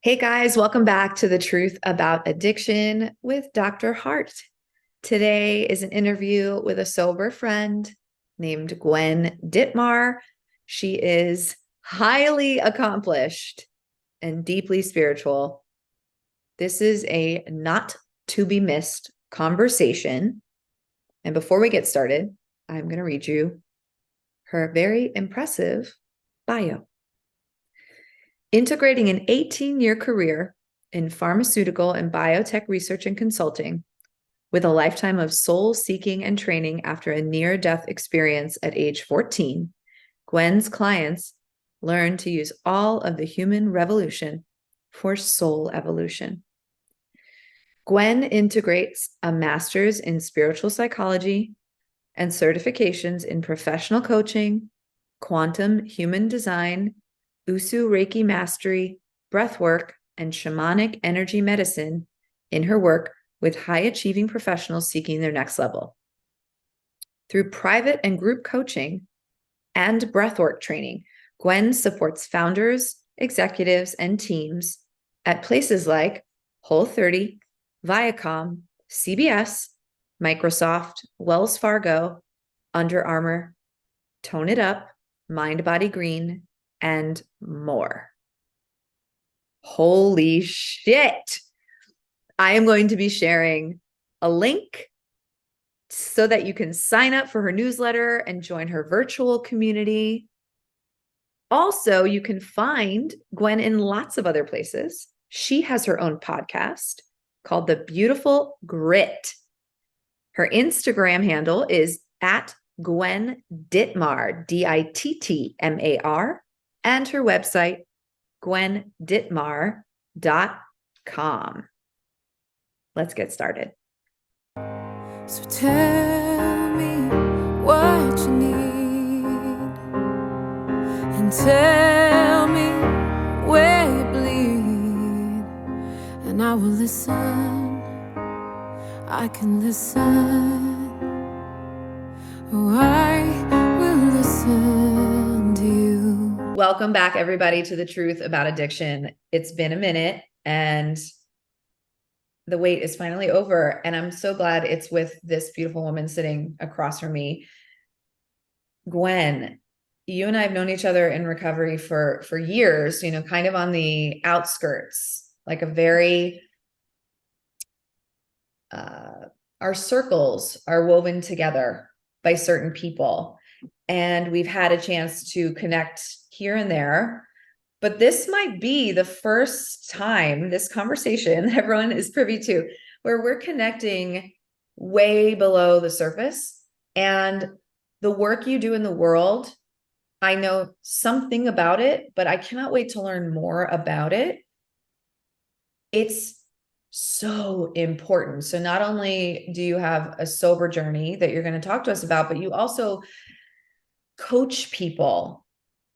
Hey guys, welcome back to The Truth About Addiction with Dr. Hart. Today is an interview with a sober friend named Gwen Dittmar. She is highly accomplished and deeply spiritual. This is a not to be missed conversation. And before we get started, I'm going to read you her very impressive bio. Integrating an 18-year career in pharmaceutical and biotech research and consulting with a lifetime of soul-seeking and training after a near-death experience at age 14, Gwen's clients learn to use all of the human revolution for soul evolution. Gwen integrates a master's in spiritual psychology and certifications in professional coaching, quantum human design, Usui Reiki Mastery, Breathwork, and Shamanic Energy Medicine in her work with high-achieving professionals seeking their next level. Through private and group coaching and breathwork training, Gwen supports founders, executives, and teams at places like Whole30, Viacom, CBS, Microsoft, Wells Fargo, Under Armour, Tone It Up, Mind Body Green, and more. Holy shit. I am going to be sharing a link so that you can sign up for her newsletter and join her virtual community. Also, you can find Gwen in lots of other places. She has her own podcast called The Beautiful Grit. Her Instagram handle is at Gwen Dittmar, Dittmar, and her website, gwendittmar.com. Let's get started. So tell me what you need, and tell me where you bleed, and I will listen. I can listen. Oh, I will listen to you. Welcome back, everybody, to The Truth About Addiction. It's been a minute, and the wait is finally over. And I'm so glad it's with this beautiful woman sitting across from me. Gwen, you and I have known each other in recovery for years, kind of on the outskirts, like a very, our circles are woven together by certain people. And we've had a chance to connect here and there. But this might be the first time, this conversation that everyone is privy to, where we're connecting way below the surface. And the work you do in the world, I know something about it, but I cannot wait to learn more about it. It's so important. So not only do you have a sober journey that you're going to talk to us about, but you also coach people,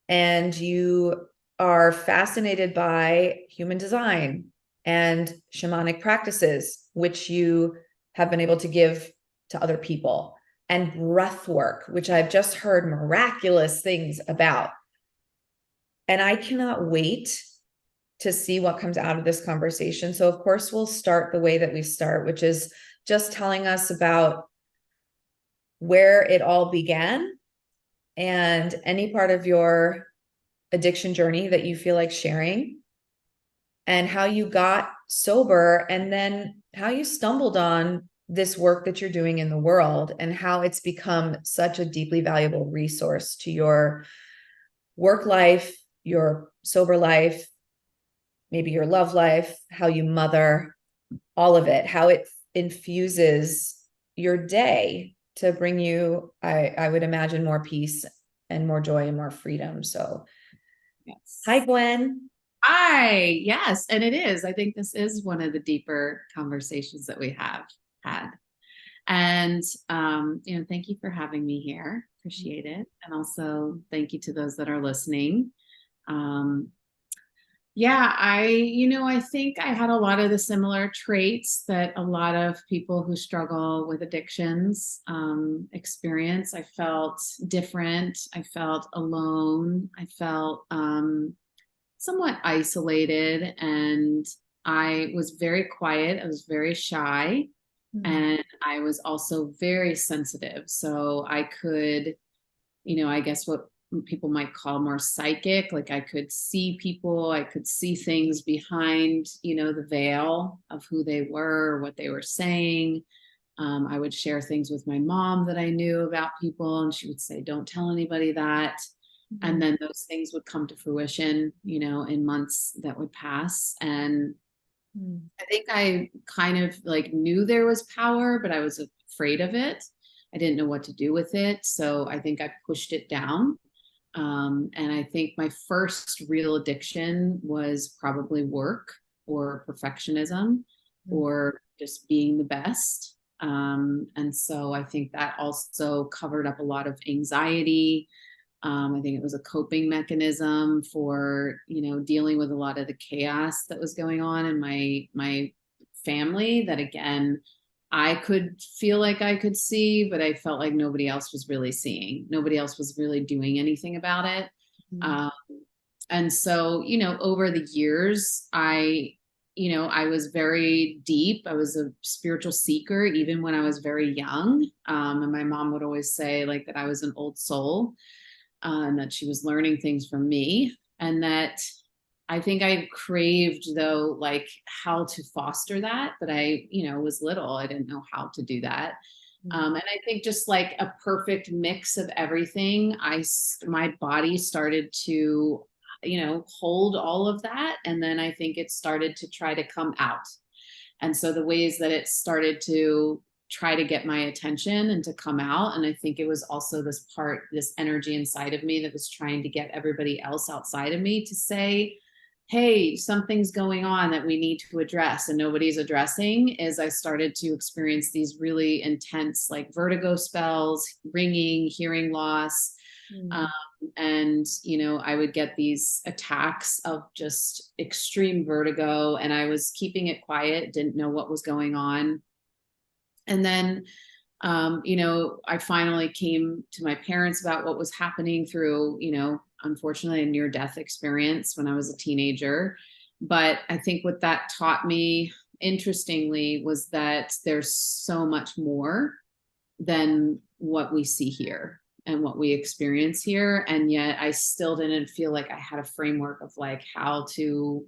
and you are fascinated by human design and shamanic practices, which you have been able to give to other people, and breath work, which I've just heard miraculous things about. And I cannot wait to see what comes out of this conversation. So of course, we'll start the way that we start, which is just telling us about where it all began and any part of your addiction journey that you feel like sharing, and how you got sober, and then how you stumbled on this work that you're doing in the world, and how it's become such a deeply valuable resource to your work life, your sober life, maybe your love life, how you mother, all of it, how it infuses your day to bring you, I would imagine, more peace and more joy and more freedom. So yes. Hi, Gwen. Hi. Yes. And it is. I think this is one of the deeper conversations that we have had. And, thank you for having me here. Appreciate it. And also thank you to those that are listening. I think I had a lot of the similar traits that a lot of people who struggle with addictions experience. I felt different. I felt alone. I felt somewhat isolated, and I was very quiet. I was very shy. And I was also very sensitive. So I could, I guess what people might call more psychic. Like I could see people, I could see things behind, the veil of who they were, what they were saying. I would share things with my mom that I knew about people, and she would say, don't tell anybody that. And then those things would come to fruition, in months that would pass. And I think I kind of like knew there was power, but I was afraid of it. I didn't know what to do with it. So I think I pushed it down. And I think my first real addiction was probably work or perfectionism or just being the best. And so I think that also covered up a lot of anxiety. I think it was a coping mechanism for, dealing with a lot of the chaos that was going on in my family that, again, I could feel like I could see, but I felt like nobody else was really seeing. Nobody else was really doing anything about it. And so, over the years, I was very deep. I was a spiritual seeker, even when I was very young. And my mom would always say like that I was an old soul. And that she was learning things from me, and that I think I craved, though, like how to foster that. But I, was little. I didn't know how to do that. And I think just like a perfect mix of everything, my body started to, hold all of that. And then I think it started to try to come out. And so the ways that it started to try to get my attention and to come out. And I think it was also this energy inside of me that was trying to get everybody else outside of me to say, hey, something's going on that we need to address and nobody's addressing. As I started to experience these really intense, like vertigo spells, ringing, hearing loss. And, I would get these attacks of just extreme vertigo, and I was keeping it quiet, didn't know what was going on. And then, I finally came to my parents about what was happening through, unfortunately, a near-death experience when I was a teenager. But I think what that taught me, interestingly, was that there's so much more than what we see here and what we experience here. And yet I still didn't feel like I had a framework of like how to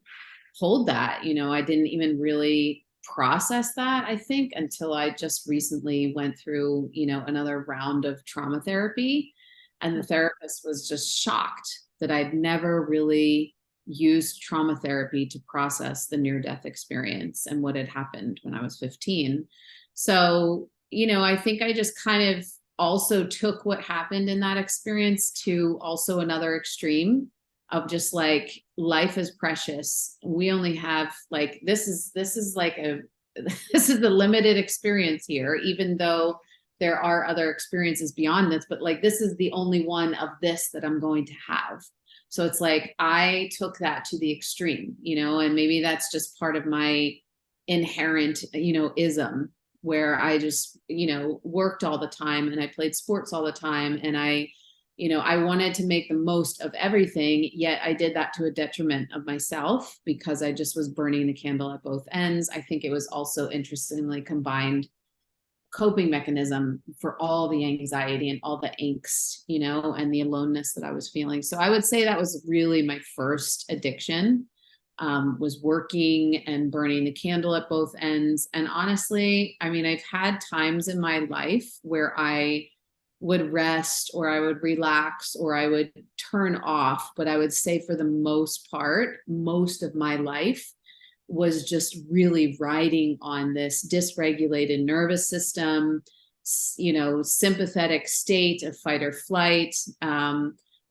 hold that. I didn't even really process that, I think, until I just recently went through, another round of trauma therapy. And the therapist was just shocked that I'd never really used trauma therapy to process the near-death experience and what had happened when I was 15. So, I think I just kind of also took what happened in that experience to also another extreme of just like, life is precious. We only have like, this is like this is the limited experience here, even though there are other experiences beyond this, but like, this is the only one of this that I'm going to have. So it's like, I took that to the extreme, and maybe that's just part of my inherent, ism, where I just, worked all the time and I played sports all the time. And I wanted to make the most of everything, yet I did that to a detriment of myself because I just was burning the candle at both ends. I think it was also interestingly combined coping mechanism for all the anxiety and all the angst, and the aloneness that I was feeling. So I would say that was really my first addiction, was working and burning the candle at both ends. And honestly, I mean, I've had times in my life where I would rest or I would relax or I would turn off. But I would say for the most part, most of my life was just really riding on this dysregulated nervous system, sympathetic state of fight or flight.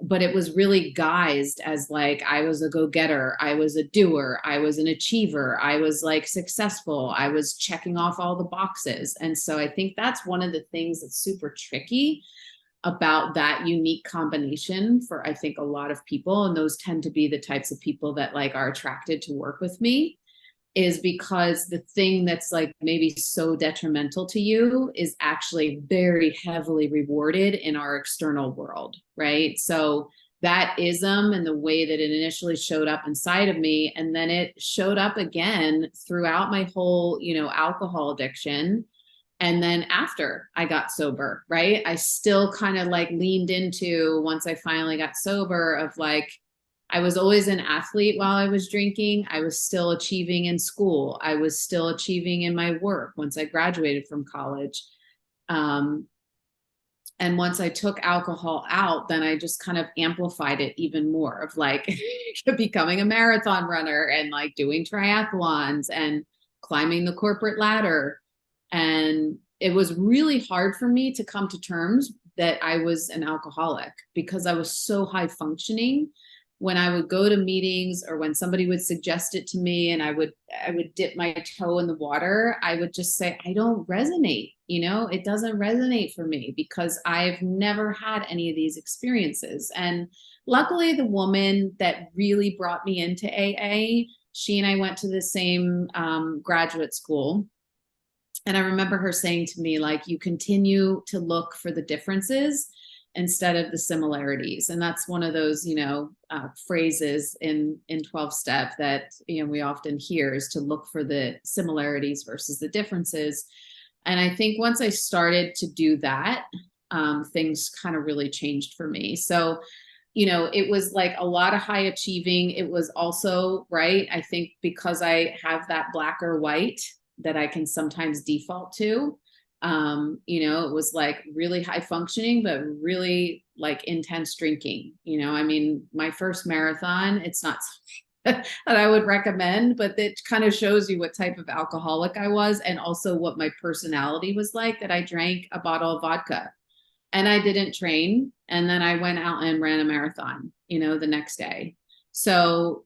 But it was really guised as like, I was a go-getter, I was a doer, I was an achiever, I was like successful, I was checking off all the boxes. And so I think that's one of the things that's super tricky about that unique combination for, I think, a lot of people. And those tend to be the types of people that like are attracted to work with me, is because the thing that's like maybe so detrimental to you is actually very heavily rewarded in our external world, right? So that ism and the way that it initially showed up inside of me. And then it showed up again throughout my whole, alcohol addiction. And then after I got sober, right, I still kind of like leaned into, once I finally got sober, of like, I was always an athlete while I was drinking. I was still achieving in school. I was still achieving in my work once I graduated from college. And once I took alcohol out, then I just kind of amplified it even more, of like becoming a marathon runner and like doing triathlons and climbing the corporate ladder. And it was really hard for me to come to terms that I was an alcoholic, because I was so high functioning. When I would go to meetings, or when somebody would suggest it to me and I would dip my toe in the water, I would just say, I don't resonate, it doesn't resonate for me, because I've never had any of these experiences. And luckily, the woman that really brought me into AA, she and I went to the same graduate school. And I remember her saying to me, like, you continue to look for the differences instead of the similarities. And that's one of those, phrases in 12-step that, we often hear, is to look for the similarities versus the differences. And I think once I started to do that, things kind of really changed for me. So, it was like a lot of high achieving. It was also, right, I think because I have that black or white that I can sometimes default to, it was like really high functioning, but really like intense drinking. I mean, my first marathon, it's not that I would recommend, but it kind of shows you what type of alcoholic I was, and also what my personality was like, that I drank a bottle of vodka and I didn't train. And then I went out and ran a marathon, the next day. So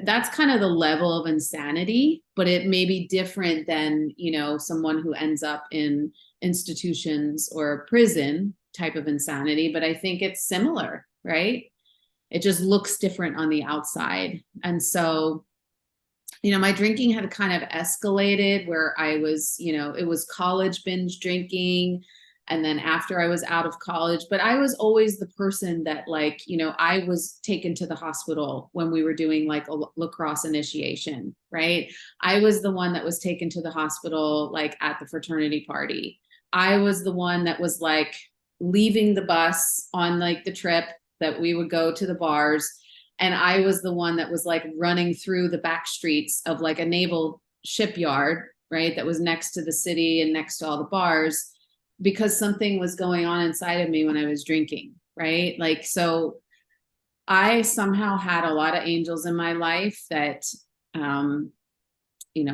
that's kind of the level of insanity, but it may be different than, someone who ends up in institutions or prison type of insanity. But I think it's similar, right? It just looks different on the outside. And so, my drinking had kind of escalated, where I was, it was college binge drinking. And then after I was out of college, but I was always the person that, like, I was taken to the hospital when we were doing like a lacrosse initiation, right? I was the one that was taken to the hospital, like at the fraternity party. I was the one that was like leaving the bus on like the trip that we would go to the bars. And I was the one that was like running through the back streets of like a naval shipyard, right? That was next to the city and next to all the bars, because something was going on inside of me when I was drinking, right? Like, so I somehow had a lot of angels in my life that,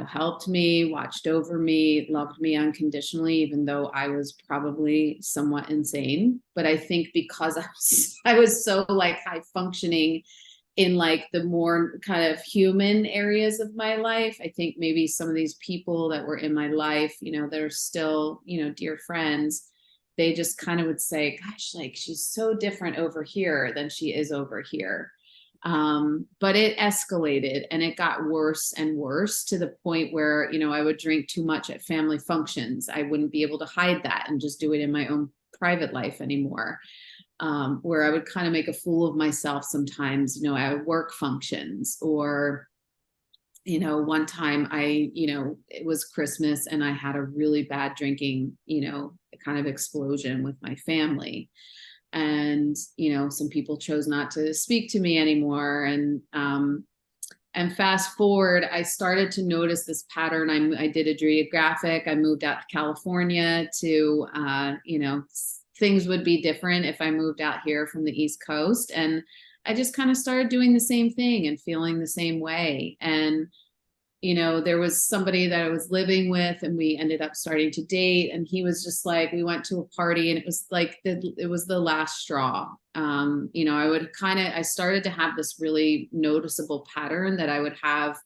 helped me, watched over me, loved me unconditionally, even though I was probably somewhat insane. But I think because I was so like high functioning in like the more kind of human areas of my life, I think maybe some of these people that were in my life, they're still, dear friends, they just kind of would say, gosh, like, she's so different over here than she is over here. But it escalated and it got worse and worse, to the point where, I would drink too much at family functions. I wouldn't be able to hide that and just do it in my own private life anymore. Where I would kind of make a fool of myself sometimes, at work functions, or, one time it was Christmas and I had a really bad drinking, kind of explosion with my family. And, some people chose not to speak to me anymore. And fast forward, I started to notice this pattern. I did a geographic. I moved out to California to, things would be different if I moved out here from the East Coast. And I just kind of started doing the same thing and feeling the same way. And, there was somebody that I was living with, and we ended up starting to date. And he was just like, we went to a party, and it was like, it was the last straw. I started to have this really noticeable pattern that I would have,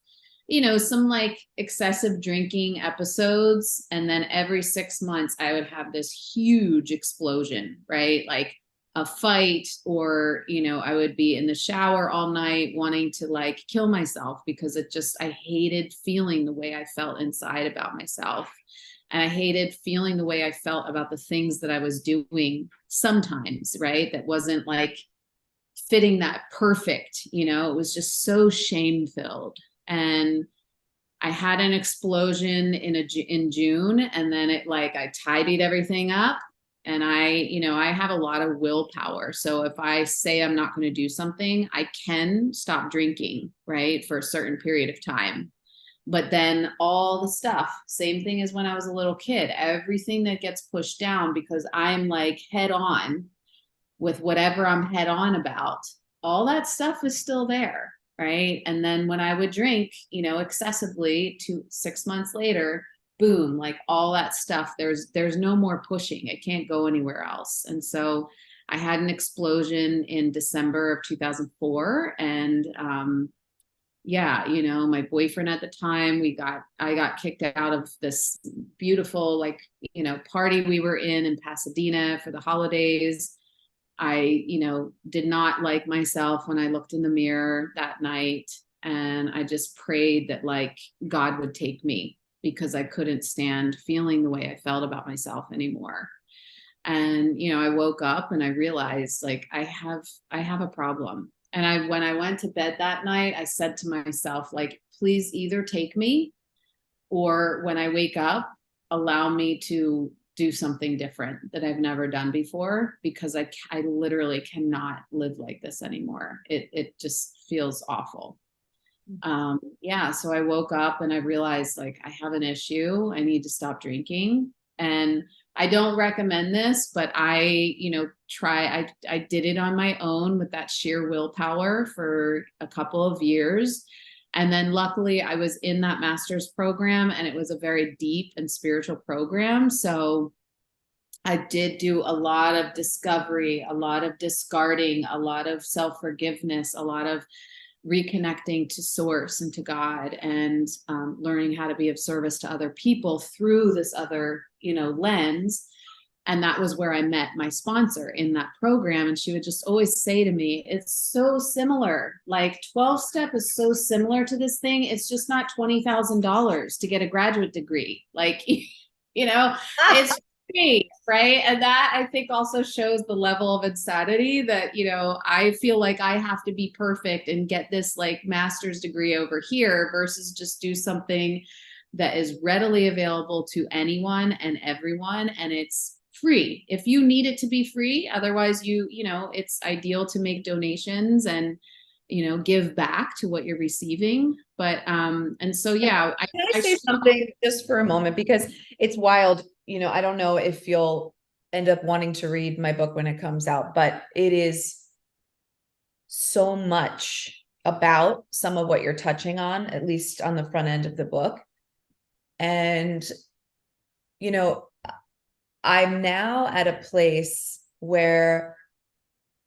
some like excessive drinking episodes. And then every 6 months I would have this huge explosion, right? Like a fight, or, I would be in the shower all night wanting to like kill myself, because I hated feeling the way I felt inside about myself. And I hated feeling the way I felt about the things that I was doing sometimes, right? That wasn't like fitting that perfect, it was just so shame filled. And I had an explosion in June, and then I tidied everything up, and I have a lot of willpower. So if I say I'm not going to do something, I can stop drinking, right, for a certain period of time. But then all the stuff, same thing as when I was a little kid, everything that gets pushed down because I'm head on with whatever I'm head on about, all that stuff is still there. Right. And then when I would drink, excessively 6 months later, boom, all that stuff, there's no more pushing. It can't go anywhere else. And so I had an explosion in December of 2004. And, my boyfriend at the time, I got kicked out of this beautiful, party we were in Pasadena for the holidays. I, did not like myself when I looked in the mirror that night. And I just prayed that God would take me, because I couldn't stand feeling the way I felt about myself anymore. And, I woke up and I realized I have a problem. And when I went to bed that night, I said to myself, please either take me, or when I wake up, allow me to do something different that I've never done before, because I literally cannot live like this anymore. It just feels awful. So I woke up and I realized I have an issue. I need to stop drinking. And I don't recommend this, but I did it on my own with that sheer willpower for a couple of years. And then luckily I was in that master's program, and it was a very deep and spiritual program. So I did do a lot of discovery, a lot of discarding, a lot of self-forgiveness, a lot of reconnecting to source and to God, and learning how to be of service to other people through this other, lens. And that was where I met my sponsor in that program. And she would just always say to me, it's so similar. 12-step is so similar to this thing. It's just not $20,000 to get a graduate degree. It's free, right? And that, I think, also shows the level of insanity that, I feel like I have to be perfect and get this master's degree over here, versus just do something that is readily available to anyone and everyone. And it's free if you need it to be free. Otherwise, it's ideal to make donations and, give back to what you're receiving. But, and so, yeah. Can I say something just for a moment? Because it's wild. I don't know if you'll end up wanting to read my book when it comes out, but it is so much about some of what you're touching on, at least on the front end of the book. And, I'm now at a place where,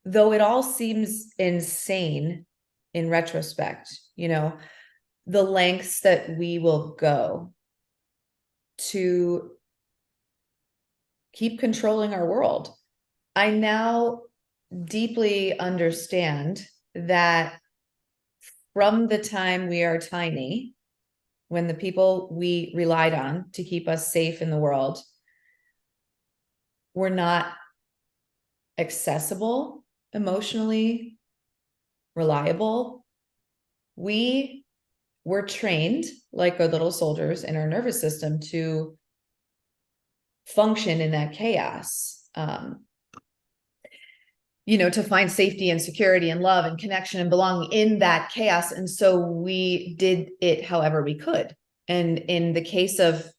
though it all seems insane in retrospect, the lengths that we will go to keep controlling our world. I now deeply understand that from the time we are tiny, when the people we relied on to keep us safe in the world were not accessible, emotionally reliable, we were trained like our little soldiers in our nervous system to function in that chaos, to find safety and security and love and connection and belonging in that chaos. And so we did it however we could. And in the case of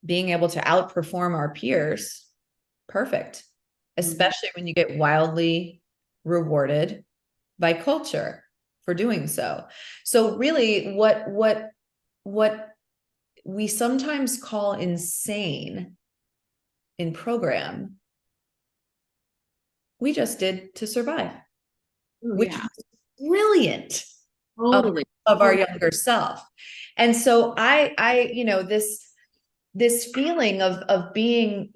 being able to outperform our peers, perfect, especially when you get wildly rewarded by culture for doing so. So really what we sometimes call insane in program, we just did to survive, which is brilliant. Totally. Of our younger self. And so I this feeling of being,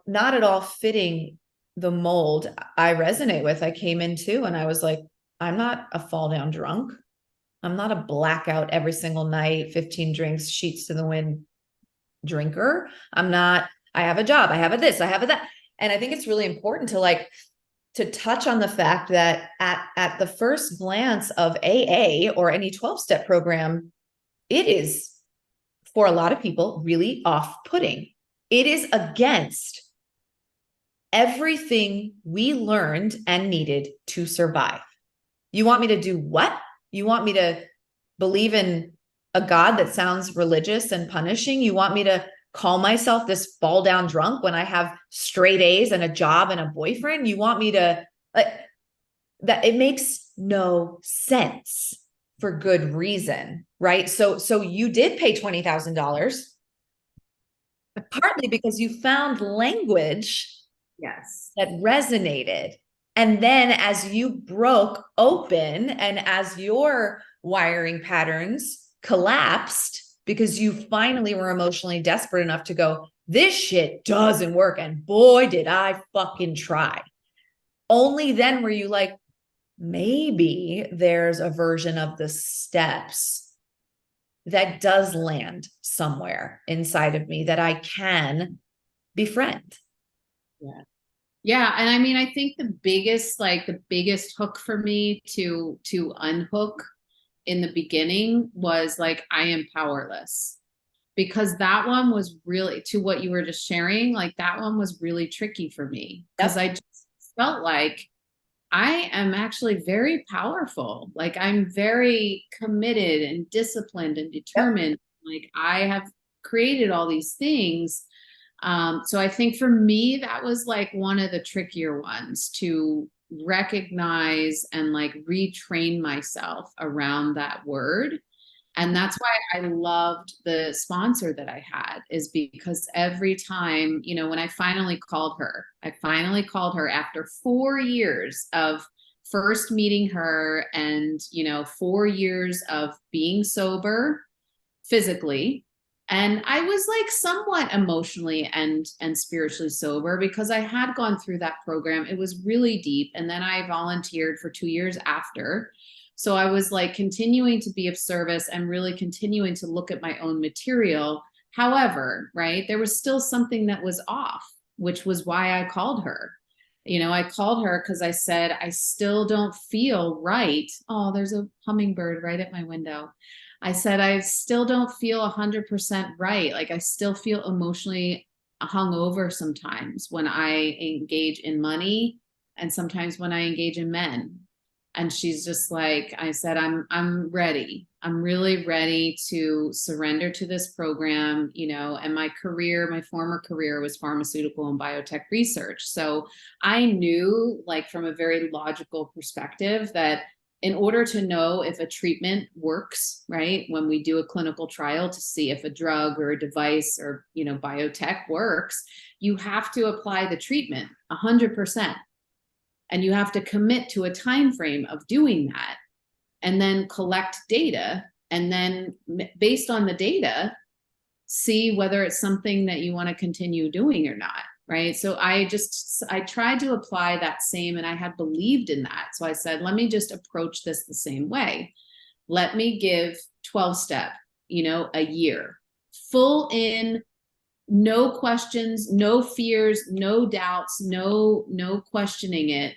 not at all fitting the mold, I resonate with. I came in too, and I was like, I'm not a fall down drunk. I'm not a blackout every single night, 15 drinks, sheets to the wind drinker. I have a job. I have a this, I have a that. And I think it's really important to to touch on the fact that at the first glance of AA or any 12-step program, it is, for a lot of people, really off-putting. It is against everything we learned and needed to survive. You want me to do what? You want me to believe in a God that sounds religious and punishing? You want me to call myself this fall down drunk when I have straight A's and a job and a boyfriend? You want me to, that it makes no sense for good reason, right? So you did pay $20,000 partly because you found language, Yes, that resonated. And then as you broke open and as your wiring patterns collapsed because you finally were emotionally desperate enough to go, this shit doesn't work. And boy, did I fucking try. Only then were you like, maybe there's a version of the steps that does land somewhere inside of me that I can befriend. yeah. Yeah, and I mean, I think the biggest hook for me to unhook in the beginning was like, I am powerless. Because that one was really, to what you were just sharing, like that one was really tricky for me. Because I just felt like I am actually very powerful. Like I'm very committed and disciplined and determined. Like I have created all these things. So I think for me, that was like one of the trickier ones to recognize and like retrain myself around that word. And that's why I loved the sponsor that I had, is because every time, you know, when I finally called her after 4 years of first meeting her and, you know, 4 years of being sober physically. And I was like somewhat emotionally and spiritually sober because I had gone through that program. It was really deep. And then I volunteered for 2 years after. So I was like continuing to be of service and really continuing to look at my own material. However, right, there was still something that was off, which was why I called her. You know, I called her because I said, I still don't feel right. Oh, there's a hummingbird right at my window. I said, I still don't feel 100% right. Like I still feel emotionally hungover sometimes when I engage in money and sometimes when I engage in men. And she's just like, I said, I'm ready. I'm really ready to surrender to this program, you know, and my former career was pharmaceutical and biotech research. So I knew, like, from a very logical perspective, that in order to know if a treatment works, right, when we do a clinical trial to see if a drug or a device or, you know, biotech works, you have to apply the treatment 100%. And you have to commit to a time frame of doing that and then collect data. And then based on the data, see whether it's something that you want to continue doing or not. Right. So I tried to apply that same, and I had believed in that. So I said, let me just approach this the same way. Let me give 12-step, you know, a year full in, no questions, no fears, no doubts, no questioning it.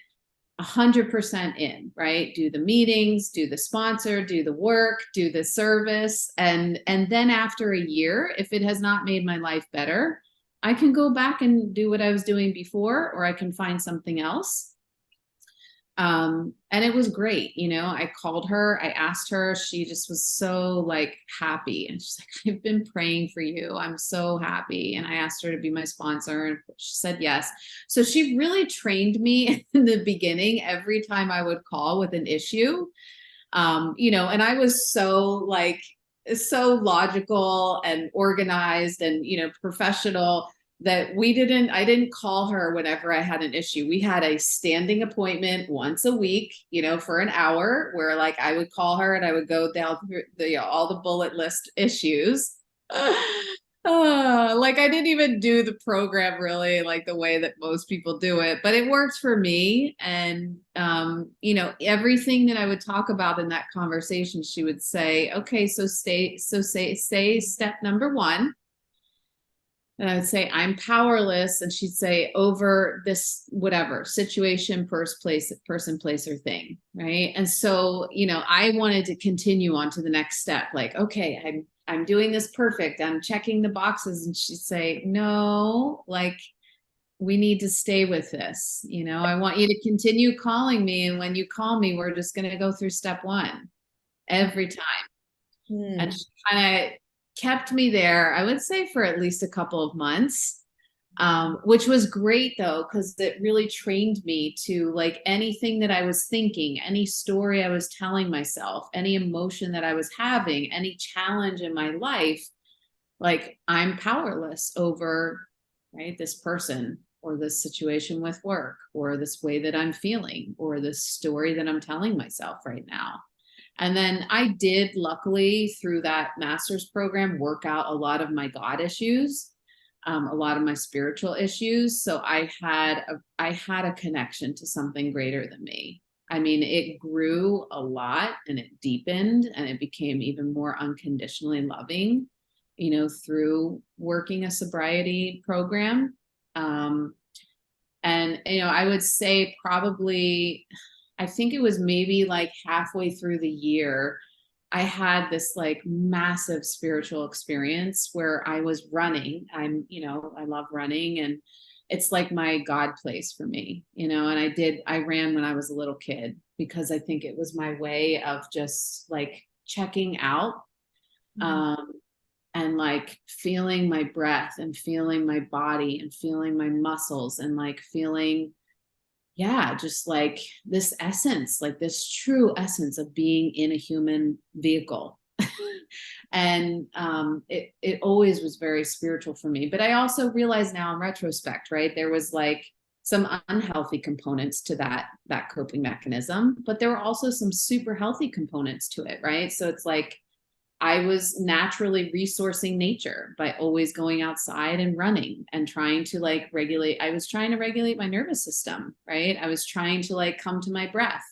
100% in, right? Do the meetings, do the sponsor, do the work, do the service. And then after a year, if it has not made my life better, I can go back and do what I was doing before, or I can find something else. And it was great. You know, I called her, I asked her, she just was so like happy. And she's like, I've been praying for you. I'm so happy. And I asked her to be my sponsor and she said yes. So she really trained me in the beginning. Every time I would call with an issue, you know, and I was so logical and organized and, you know, professional, that I didn't call her whenever I had an issue. We had a standing appointment once a week, you know, for an hour, where like I would call her and I would go down through all the bullet list issues. Like I didn't even do the program really like the way that most people do it, but it worked for me. And, you know, everything that I would talk about in that conversation, she would say, okay, so say step number 1. And I would say, I'm powerless. And she'd say, over this, whatever situation, person, place, or thing. Right. And so, I wanted to continue on to the next step. Like, okay, I'm doing this perfect. I'm checking the boxes. And she'd say, no, like, we need to stay with this. I want you to continue calling me. And when you call me, we're just going to go through step one every time. And she kind of kept me there, I would say, for at least a couple of months, which was great though, because it really trained me to, like, anything that I was thinking, any story I was telling myself, any emotion that I was having, any challenge in my life, like, I'm powerless over, right, this person or this situation with work or this way that I'm feeling or this story that I'm telling myself right now. And then I did, luckily, through that master's program, work out a lot of my God issues, a lot of my spiritual issues. So I had a connection to something greater than me. I mean, it grew a lot and it deepened and it became even more unconditionally loving, through working a sobriety program. And, I would say probably, I think it was maybe like halfway through the year, I had this like massive spiritual experience where I was running. I love running, and it's like my God place for me, and I ran when I was a little kid because I think it was my way of just like checking out, and like feeling my breath and feeling my body and feeling my muscles and like feeling, just like this essence, like this true essence of being in a human vehicle. And it always was very spiritual for me. But I also realize now in retrospect, right, there was like some unhealthy components to that coping mechanism, but there were also some super healthy components to it, right? So it's like I was naturally resourcing nature by always going outside and running and trying to like regulate. I was trying to regulate my nervous system, right? I was trying to like come to my breath.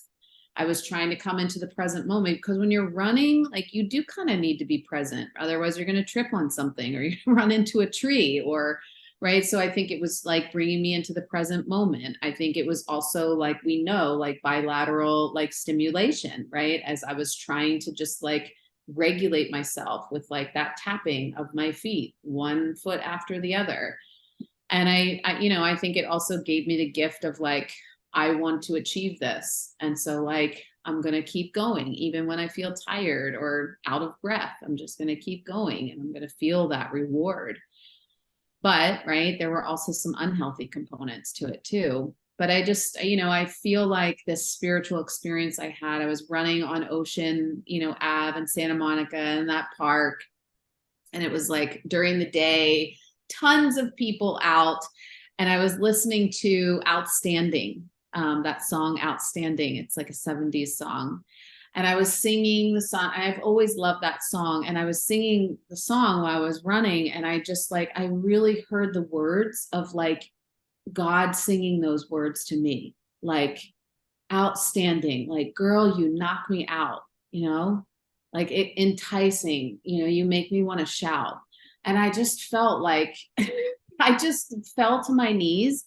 I was trying to come into the present moment, because when you're running, like, you do kind of need to be present. Otherwise you're going to trip on something or you run into a tree or, right? So I think it was like bringing me into the present moment. I think it was also, like, we know, like bilateral, like stimulation, right? As I was trying to just like regulate myself with like that tapping of my feet, one foot after the other. And I think it also gave me the gift of like, I want to achieve this. And so like, I'm going to keep going, even when I feel tired or out of breath. I'm just going to keep going and I'm going to feel that reward. But right, there were also some unhealthy components to it too. But I just, I feel like this spiritual experience I had, I was running on Ocean, Ave in Santa Monica in that park. And it was like during the day, tons of people out. And I was listening to Outstanding, that song Outstanding. It's like a 70s song. And I was singing the song. I've always loved that song. And I was singing the song while I was running. And I just like, I really heard the words of like God singing those words to me, like outstanding, like, girl, you knock me out, like enticing, you make me want to shout. And I just felt like, I just fell to my knees.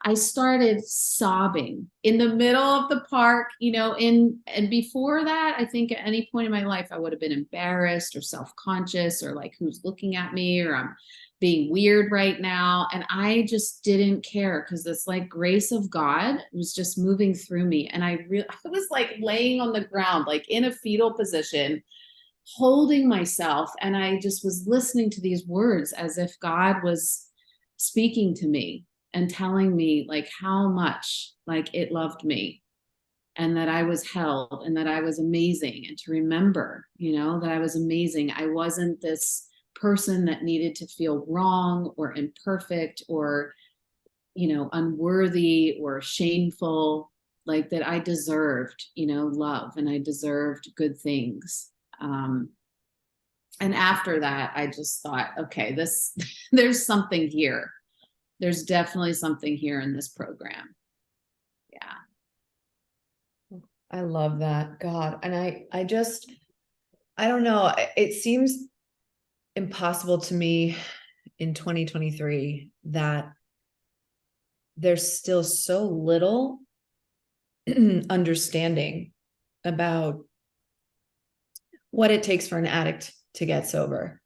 I started sobbing in the middle of the park, and before that, I think at any point in my life, I would have been embarrassed or self-conscious or like, who's looking at me, or I'm being weird right now. And I just didn't care, because this like grace of God was just moving through me. And I was like laying on the ground, like in a fetal position, holding myself. And I just was listening to these words as if God was speaking to me and telling me like how much like it loved me, and that I was held, and that I was amazing. And to remember, that I was amazing. I wasn't this person that needed to feel wrong or imperfect or, unworthy or shameful, like that I deserved, love, and I deserved good things. And after that, I just thought, okay, there's something here. There's definitely something here in this program. Yeah. I love that. God. And I don't know. It seems impossible to me in 2023 that there's still so little understanding about what it takes for an addict to get sober.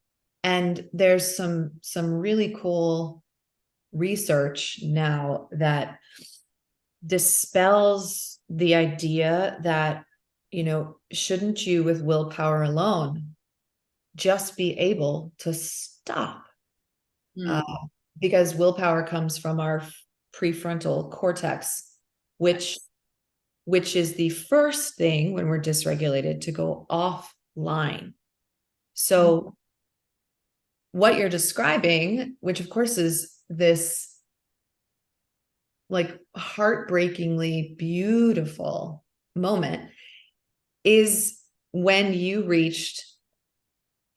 And there's some really cool research now that dispels the idea that, you know, shouldn't you with willpower alone just be able to stop? Because willpower comes from our prefrontal cortex, which is the first thing when we're dysregulated to go offline. So what you're describing, which of course is this like heartbreakingly beautiful moment, is when you reached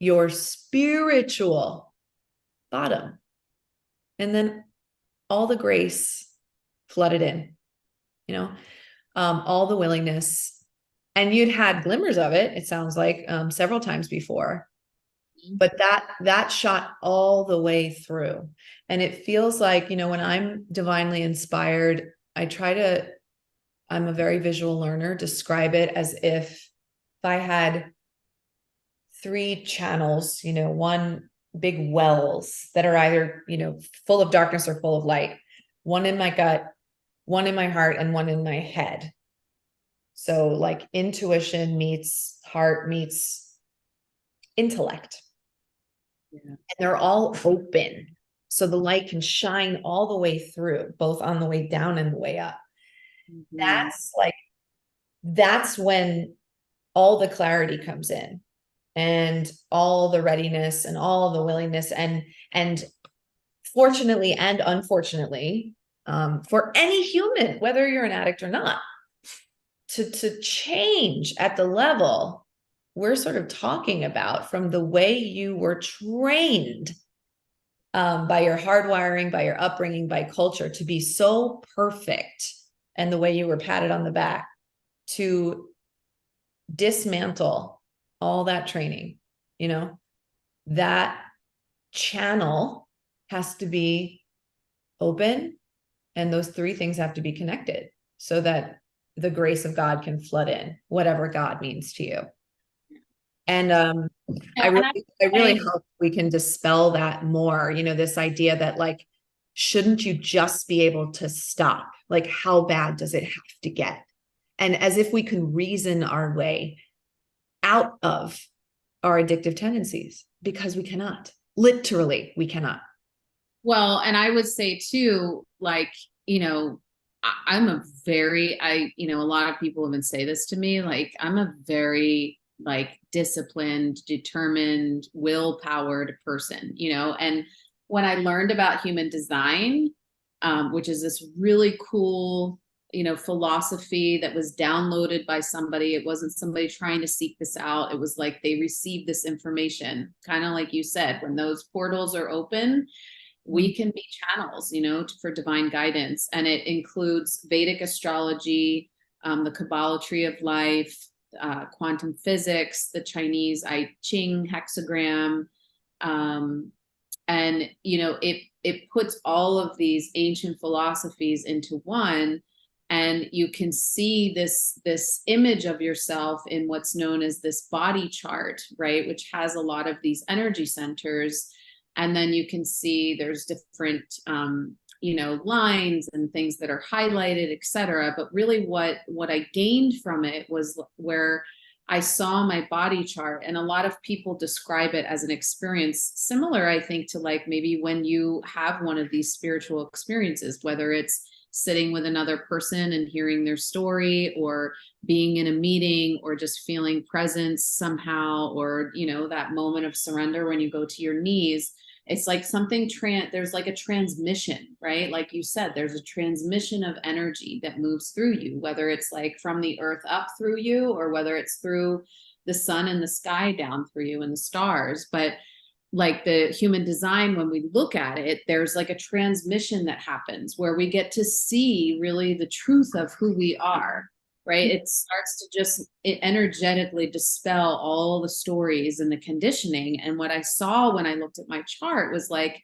your spiritual bottom. And then all the grace flooded in, you know, all the willingness. And you'd had glimmers of it, it sounds like, several times before. But that shot all the way through. And it feels like, you know, when I'm divinely inspired, I'm a very visual learner, describe it as if I had 3 channels, you know, one big wells that are either, you know, full of darkness or full of light, one in my gut, one in my heart, and one in my head. So like intuition meets heart meets intellect. Yeah. And they're all open. So the light can shine all the way through, both on the way down and the way up. That's when all the clarity comes in, and all the readiness and all the willingness, and fortunately and unfortunately, for any human, whether you're an addict or not, to change at the level we're sort of talking about, from the way you were trained, by your hardwiring, by your upbringing, by culture, to be so perfect, and the way you were patted on the back, to dismantle all that training, you know, that channel has to be open, and those 3 things have to be connected so that the grace of God can flood in, whatever God means to you. And I really hope we can dispel that more, you know, this idea that like, shouldn't you just be able to stop? Like, how bad does it have to get? And as if we can reason our way out of our addictive tendencies, because we cannot. Literally, we cannot. Well, and I would say too, like, you know, you know, a lot of people even say this to me, like, I'm a very like disciplined, determined, will-powered person, you know. And when I learned about human design, which is this really cool, you know, philosophy that was downloaded by somebody. It wasn't somebody trying to seek this out. It was like they received this information, kind of like you said, when those portals are open, we can be channels, you know, for divine guidance. And it includes Vedic astrology, the Kabbalah tree of life, quantum physics, the Chinese I Ching hexagram. And, you know, it puts all of these ancient philosophies into one, and you can see this image of yourself in what's known as this body chart, right? Which has a lot of these energy centers. And then you can see there's different, you know, lines and things that are highlighted, et cetera. But really what I gained from it was where I saw my body chart, and a lot of people describe it as an experience similar, I think, to like maybe when you have one of these spiritual experiences, whether it's sitting with another person and hearing their story, or being in a meeting, or just feeling presence somehow, or, you know, that moment of surrender when you go to your knees. It's like something there's like a transmission, right? Like you said, there's a transmission of energy that moves through you, whether it's like from the earth up through you, or whether it's through the sun and the sky down through you and the stars. But like the human design, when we look at it, there's like a transmission that happens where we get to see really the truth of who we are, right? It starts to just energetically dispel all the stories and the conditioning. And what I saw when I looked at my chart was like,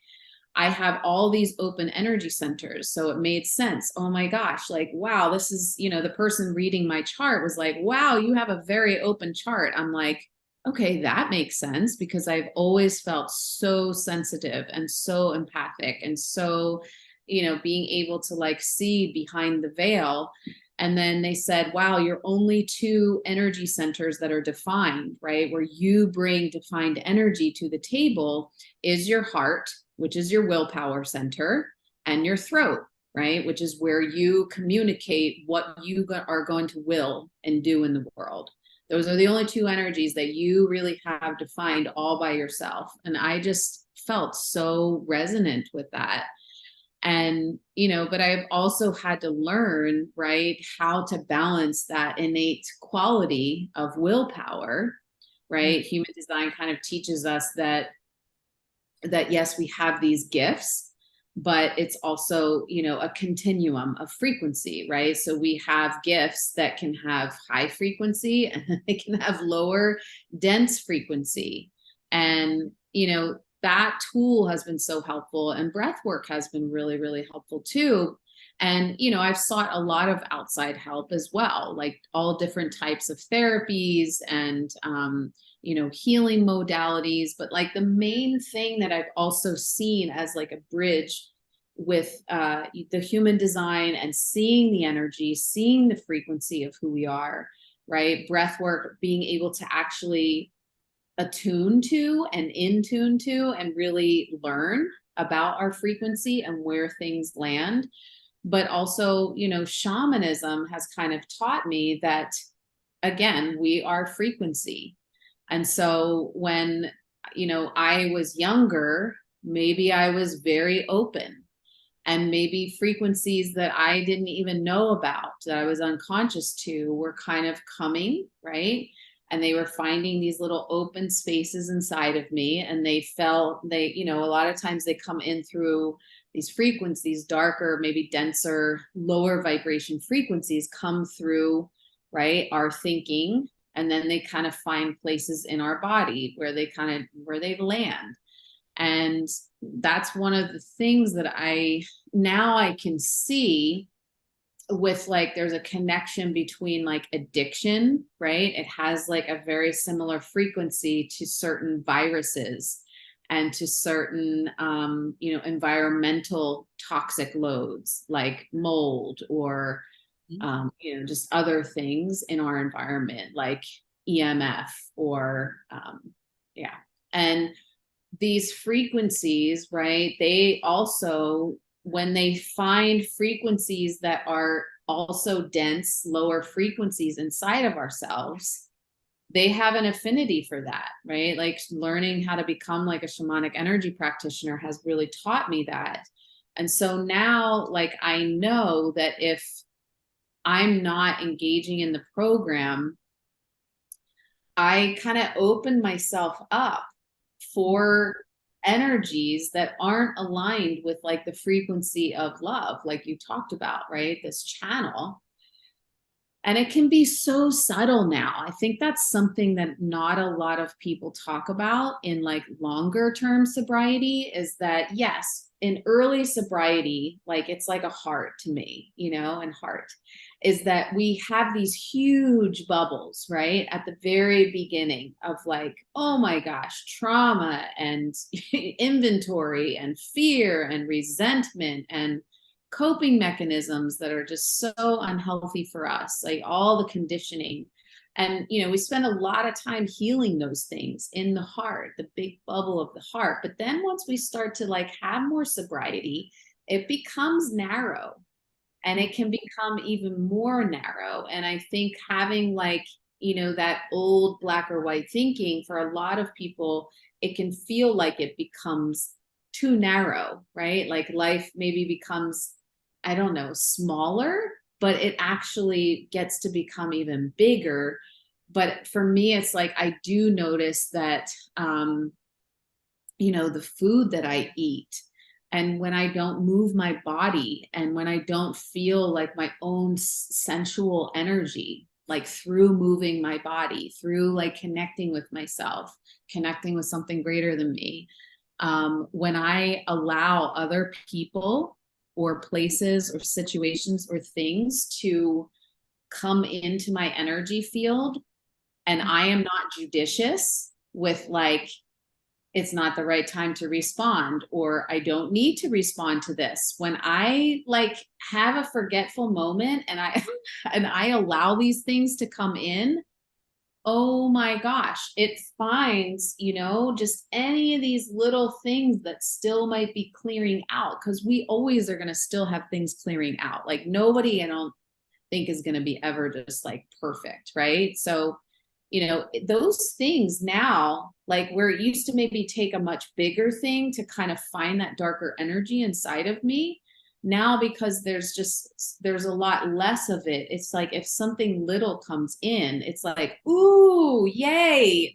I have all these open energy centers. So it made sense. Oh my gosh, like, wow, this is, the person reading my chart was like, wow, you have a very open chart. I'm like, okay, that makes sense, because I've always felt so sensitive and so empathic and so, being able to like see behind the veil. And then they said, wow, you're only 2 energy centers that are defined, right? Where you bring defined energy to the table is your heart, which is your willpower center, and your throat, right? Which is where you communicate what you are going to will and do in the world. Those are the only 2 energies that you really have defined all by yourself. And I just felt so resonant with that. And, but I've also had to learn, right, how to balance that innate quality of willpower, right? Mm-hmm. Human design kind of teaches us that yes, we have these gifts, but it's also, a continuum of frequency, right? So we have gifts that can have high frequency and they can have lower dense frequency. And, that tool has been so helpful, and breathwork has been really, really helpful too. And, I've sought a lot of outside help as well, like all different types of therapies and, healing modalities. But like the main thing that I've also seen as like a bridge with the human design and seeing the energy, seeing the frequency of who we are, right? Breathwork, being able to actually attune to and in tune to and really learn about our frequency and where things land. But also, shamanism has kind of taught me that, again, we are frequency. And so when, I was younger, maybe I was very open, and maybe frequencies that I didn't even know about, that I was unconscious to, were kind of coming, right? And they were finding these little open spaces inside of me. And they felt, a lot of times they come in through these frequencies, darker, maybe denser, lower vibration frequencies come through, right, our thinking. And then they kind of find places in our body where they land. And that's one of the things that I can see with, like, there's a connection between like addiction, right? It has like a very similar frequency to certain viruses and to certain, environmental toxic loads like mold or, just other things in our environment like EMF or, and these frequencies, right? They also, when they find frequencies that are also dense, lower frequencies inside of ourselves, they have an affinity for that, right? Like learning how to become like a shamanic energy practitioner has really taught me that. And so now, like, I know that if I'm not engaging in the program, I kind of open myself up for energies that aren't aligned with like the frequency of love, like you talked about, right? This channel. And it can be so subtle now. I think that's something that not a lot of people talk about in like longer term sobriety, is that yes, in early sobriety, like it's like a heart to me, and heart is that we have these huge bubbles, right? At the very beginning of like, oh my gosh, trauma and inventory and fear and resentment and coping mechanisms that are just so unhealthy for us, like all the conditioning. And, we spend a lot of time healing those things in the heart, the big bubble of the heart. But then once we start to like have more sobriety, it becomes narrow, and it can become even more narrow. And I think having like, that old black or white thinking, for a lot of people, it can feel like it becomes too narrow, right? Like life maybe becomes, I don't know, smaller, but it actually gets to become even bigger. But for me, it's like, I do notice that, the food that I eat, and when I don't move my body, and when I don't feel like my own sensual energy, like through moving my body, through like connecting with myself, connecting with something greater than me, when I allow other people or places or situations or things to come into my energy field, and I am not judicious with like, it's not the right time to respond, or I don't need to respond to this. When I like have a forgetful moment and I and I allow these things to come in, oh my gosh, it finds, you know, just any of these little things that still might be clearing out, because we always are going to still have things clearing out. Like nobody, I don't think, is going to be ever just like perfect, right? So, you know, those things now, like where it used to maybe take a much bigger thing to kind of find that darker energy inside of me, now because there's a lot less of it, it's like if something little comes in, it's like, ooh, yay,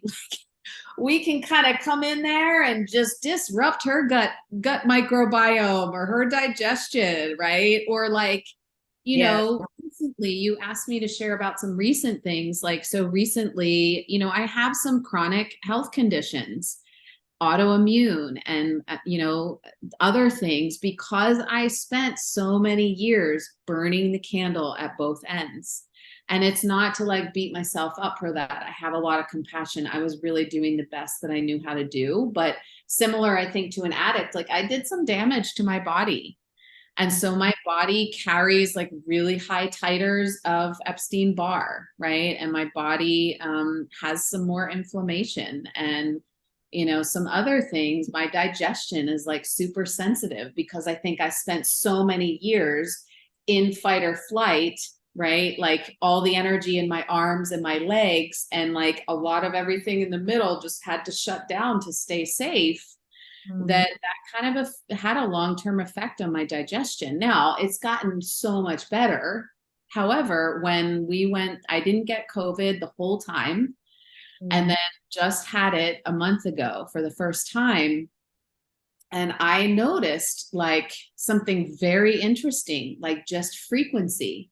we can kind of come in there and just disrupt her gut microbiome or her digestion, right? Or like, you know, recently you asked me to share about some recent things. Like, so recently, you know, I have some chronic health conditions, autoimmune and, you know, other things, because I spent so many years burning the candle at both ends. And it's not to like beat myself up for that. I have a lot of compassion. I was really doing the best that I knew how to do. But similar, I think, to an addict, like I did some damage to my body. And so my body carries like really high titers of Epstein-Barr, right? And my body has some more inflammation and, you know, some other things. My digestion is like super sensitive because I think I spent so many years in fight or flight, right? Like all the energy in my arms and my legs, and like a lot of everything in the middle just had to shut down to stay safe. That kind of had a long-term effect on my digestion. Now it's gotten so much better. However, when we went, I didn't get COVID the whole time, and then just had it a month ago for the first time. And I noticed like something very interesting, like just frequency.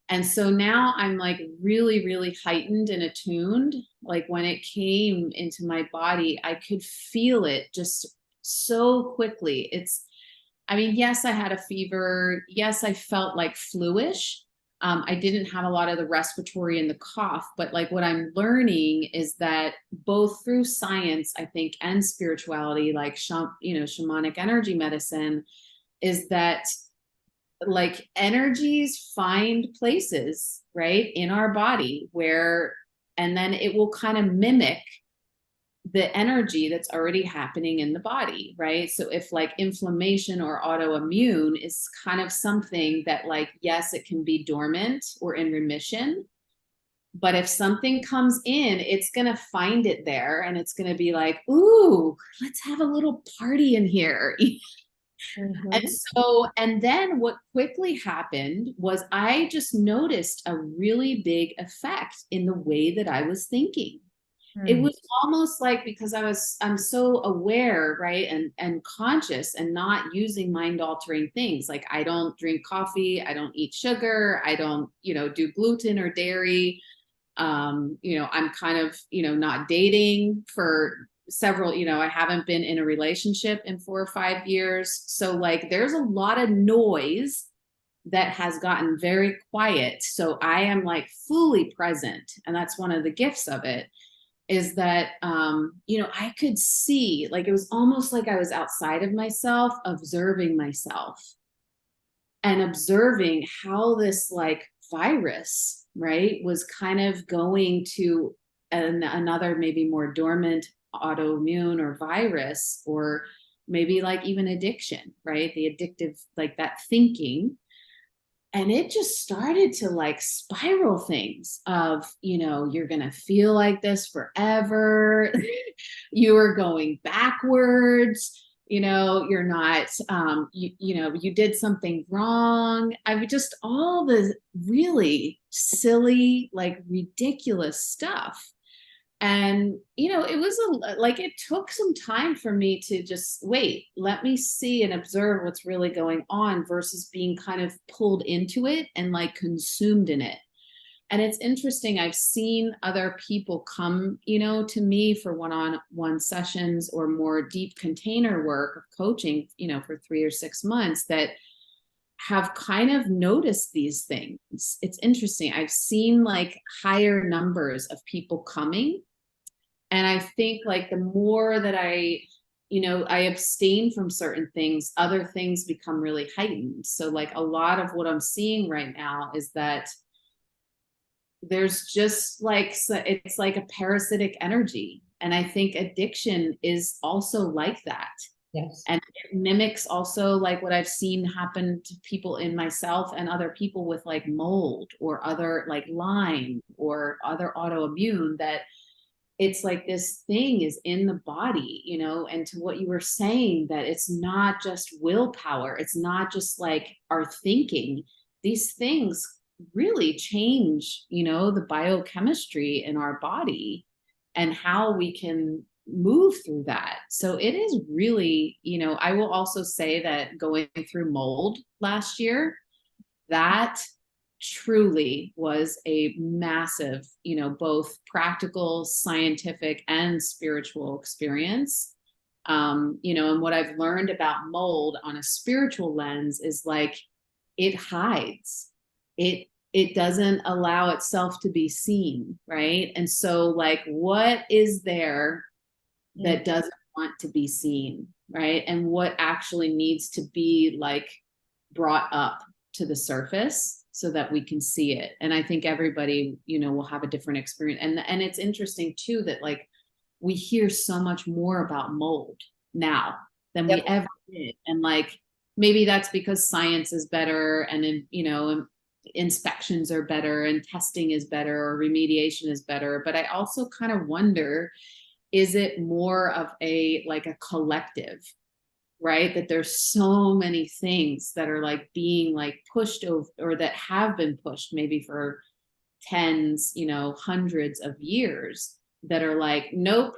And so now I'm like really, really heightened and attuned. Like when it came into my body, I could feel it just so quickly. I mean, yes, I had a fever. Yes, I felt like fluish. I didn't have a lot of the respiratory and the cough, but like what I'm learning is that both through science, I think, and spirituality, like, shamanic energy medicine, is that like energies find places, right, in our body where, and then it will kind of mimic the energy that's already happening in the body, right? So if like inflammation or autoimmune is kind of something that like, yes, it can be dormant or in remission, but if something comes in, it's going to find it there and it's going to be like, ooh, let's have a little party in here. And so, and then what quickly happened was I just noticed a really big effect in the way that I was thinking. It was almost like, because I'm so aware, right, and conscious and not using mind altering things. Like I don't drink coffee, I don't eat sugar, I don't, you know, do gluten or dairy. You know, I'm kind of, you know, not dating for several, you know, I haven't been in a relationship in 4 or 5 years. So like there's a lot of noise that has gotten very quiet. So I am like fully present. And that's one of the gifts of it, is that, you know, I could see, like, it was almost like I was outside of myself, observing myself and observing how this like virus, right, was kind of going to another maybe more dormant autoimmune or virus, or maybe like even addiction, right? The addictive, like that thinking. And it just started to like spiral things of, you know, you're going to feel like this forever. You are going backwards. You know, you're not, you know, you did something wrong. I mean, just all the really silly, like ridiculous stuff. And, you know, it was like, it took some time for me to just wait, let me see and observe what's really going on, versus being kind of pulled into it and like consumed in it. And it's interesting. I've seen other people come, to me for one-on-one sessions or more deep container work of coaching, for 3 or 6 months, that have kind of noticed these things. It's interesting. I've seen like higher numbers of people coming. And I think like the more that I abstain from certain things, other things become really heightened. So like a lot of what I'm seeing right now is that there's just like, it's like a parasitic energy. And I think addiction is also like that. Yes. And it mimics also like what I've seen happen to people in myself and other people with like mold or other like Lyme or other autoimmune, that it's like this thing is in the body, and to what you were saying, that it's not just willpower. It's not just like our thinking. These things really change, the biochemistry in our body and how we can move through that. So it is really, I will also say that going through mold last year, that truly was a massive, both practical, scientific, and spiritual experience. And what I've learned about mold on a spiritual lens is like it hides. It doesn't allow itself to be seen, right? And so like what is there that doesn't want to be seen, right? And what actually needs to be like brought up to the surface so that we can see it. And I think everybody, will have a different experience. And it's interesting too, that like we hear so much more about mold now than we ever did. And like, maybe that's because science is better and, inspections are better and testing is better or remediation is better. But I also kind of wonder, is it more of a collective, right? That there's so many things that are like being like pushed over, or that have been pushed maybe for tens, hundreds of years, that are like, nope,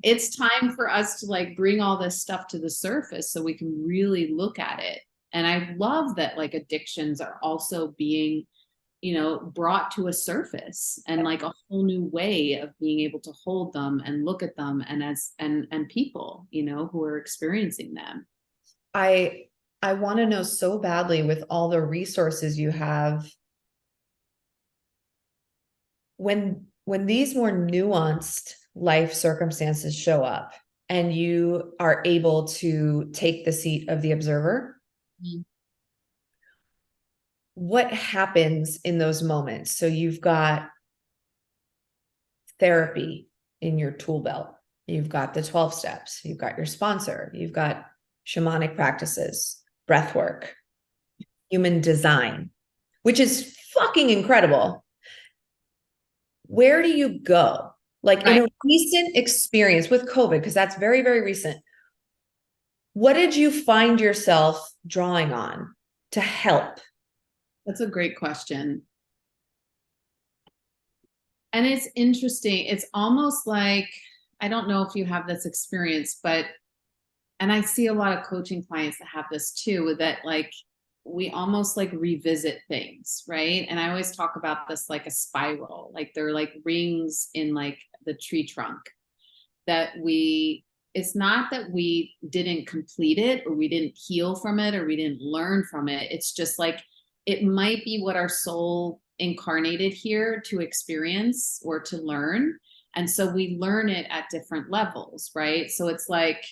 it's time for us to like bring all this stuff to the surface so we can really look at it. And I love that like addictions are also being, brought to a surface, and like a whole new way of being able to hold them and look at them, and and people, who are experiencing them. I want to know so badly, with all the resources you have, when these more nuanced life circumstances show up and you are able to take the seat of the observer, what happens in those moments? So you've got therapy in your tool belt. You've got the 12 steps. You've got your sponsor. You've got shamanic practices, breathwork, human design, which is fucking incredible. Where do you go? Like in a recent experience with COVID, because that's very, very recent. What did you find yourself drawing on to help? That's a great question. And it's interesting. It's almost like, I don't know if you have this experience, and I see a lot of coaching clients that have this too, that like, we almost like revisit things, right? And I always talk about this like a spiral, like they're like rings in like the tree trunk, that it's not that we didn't complete it or we didn't heal from it or we didn't learn from it. It's just like, it might be what our soul incarnated here to experience or to learn. And so we learn it at different levels, right? So it's like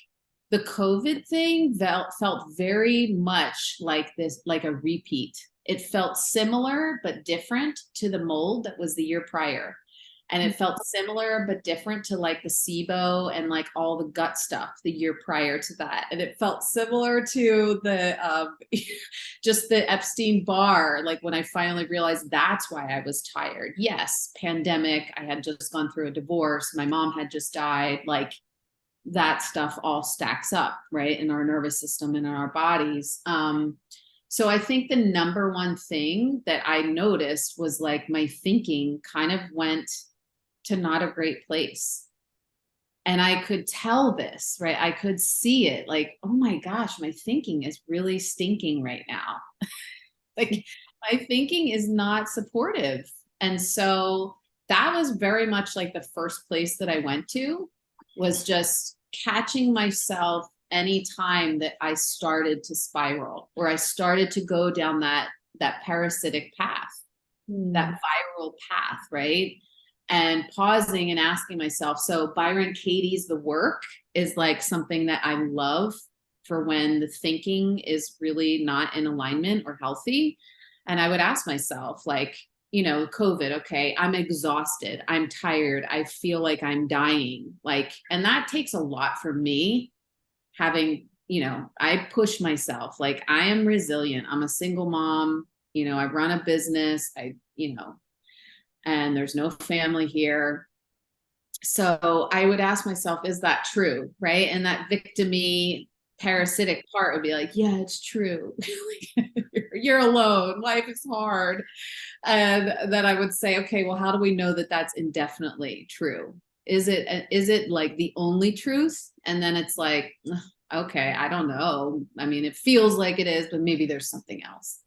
the COVID thing felt very much like this, like a repeat. It felt similar but different to the mold that was the year prior. And it felt similar but different to like the SIBO and like all the gut stuff the year prior to that. And it felt similar to the just the Epstein-Barr, like when I finally realized that's why I was tired. Yes, pandemic, I had just gone through a divorce, my mom had just died, like that stuff all stacks up, right, in our nervous system and in our bodies. So I think the number one thing that I noticed was like my thinking kind of went to not a great place. And I could tell this, right? I could see it like, oh my gosh, my thinking is really stinking right now. Like my thinking is not supportive. And so that was very much like the first place that I went to, was just catching myself anytime that I started to spiral, or I started to go down that parasitic path, that viral path, right? And pausing and asking myself. So Byron Katie's The Work is like something that I love for when the thinking is really not in alignment or healthy. And I would ask myself, like, COVID, okay, I'm exhausted, I'm tired, I feel like I'm dying. Like, and that takes a lot for me, having, I push myself, like, I am resilient. I'm a single mom, I run a business, and there's no family here. So I would ask myself, is that true? Right. And that victim-y parasitic part would be like, yeah, it's true. You're alone. Life is hard. And then I would say, okay, well, how do we know that that's indefinitely true? Is it like the only truth? And then it's like, okay, I don't know. I mean, it feels like it is, but maybe there's something else.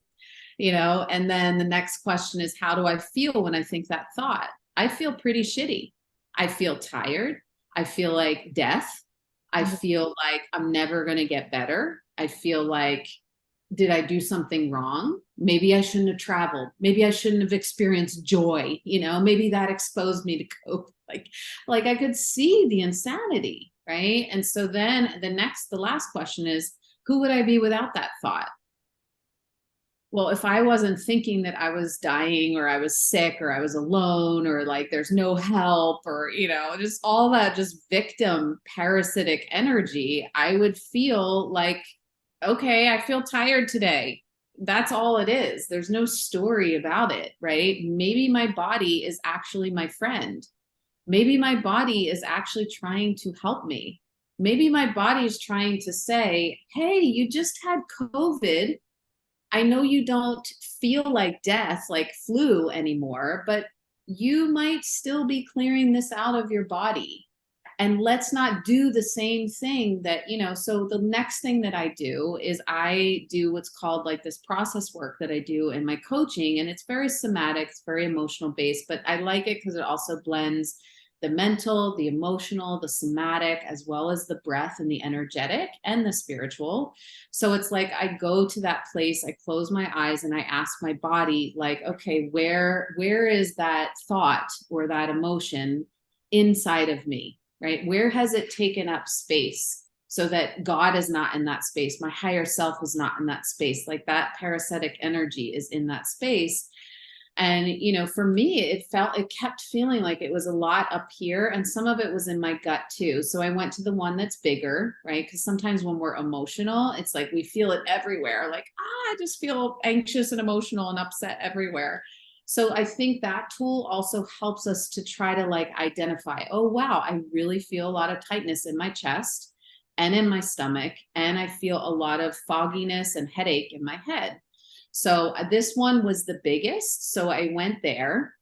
And then the next question is, how do I feel when I think that thought? I feel pretty shitty. I feel tired. I feel like death. I feel like I'm never going to get better. I feel like, did I do something wrong? Maybe I shouldn't have traveled. Maybe I shouldn't have experienced joy. Maybe that exposed me to cope. Like I could see the insanity, right? And so then the last question is, who would I be without that thought? Well, if I wasn't thinking that I was dying, or I was sick, or I was alone, or like there's no help, or, just all that just victim parasitic energy, I would feel like, okay, I feel tired today. That's all it is. There's no story about it, right? Maybe my body is actually my friend. Maybe my body is actually trying to help me. Maybe my body is trying to say, hey, you just had COVID. I know you don't feel like death, like flu anymore, but you might still be clearing this out of your body. And let's not do the same thing that, so the next thing that I do is I do what's called like this process work that I do in my coaching. And it's very somatic, it's very emotional based, but I like it because it also blends the mental, the emotional, the somatic, as well as the breath and the energetic and the spiritual. So it's like I go to that place, I close my eyes and I ask my body, like, okay, where is that thought or that emotion inside of me, right? Where has it taken up space so that God is not in that space? My higher self is not in that space. Like that parasitic energy is in that space. And, for me, it kept feeling like it was a lot up here, and some of it was in my gut too. So I went to the one that's bigger, right? Because sometimes when we're emotional, it's like we feel it everywhere. Like, I just feel anxious and emotional and upset everywhere. So I think that tool also helps us to try to like identify, oh, wow, I really feel a lot of tightness in my chest and in my stomach. And I feel a lot of fogginess and headache in my head. So this one was the biggest. So I went there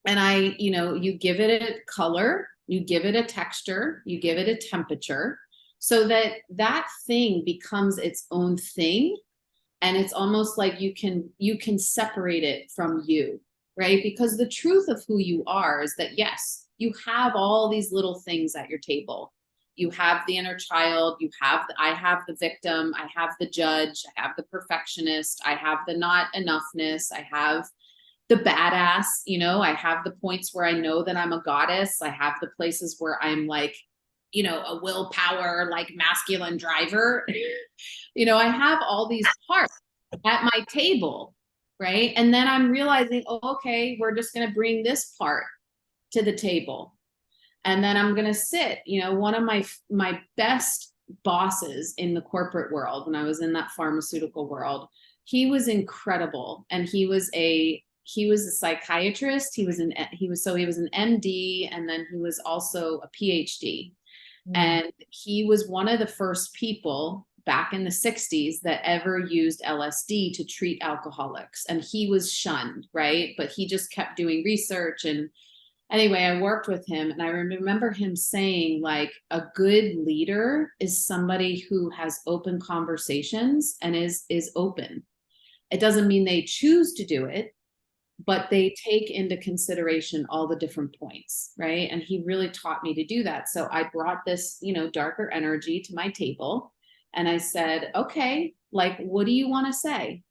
and you give it a color, you give it a texture, you give it a temperature, so that thing becomes its own thing. And it's almost like you can separate it from you, right? Because the truth of who you are is that, yes, you have all these little things at your table. You have the inner child, I have the victim, I have the judge, I have the perfectionist, I have the not enoughness, I have the badass, I have the points where I know that I'm a goddess, I have the places where I'm like, a willpower, like masculine driver. I have all these parts at my table, right? And then I'm realizing, oh, okay, we're just going to bring this part to the table. And then I'm going to sit, one of my best bosses in the corporate world, when I was in that pharmaceutical world, he was incredible. And he was a psychiatrist. He was an MD, and then he was also a PhD. And he was one of the first people back in the 60s that ever used LSD to treat alcoholics. And he was shunned, right? But he just kept doing research. And anyway, I worked with him, and I remember him saying, like, a good leader is somebody who has open conversations and is open. It doesn't mean they choose to do it, but they take into consideration all the different points, right? And he really taught me to do that. So I brought this, you know, darker energy to my table, and I said, okay, like, what do you want to say?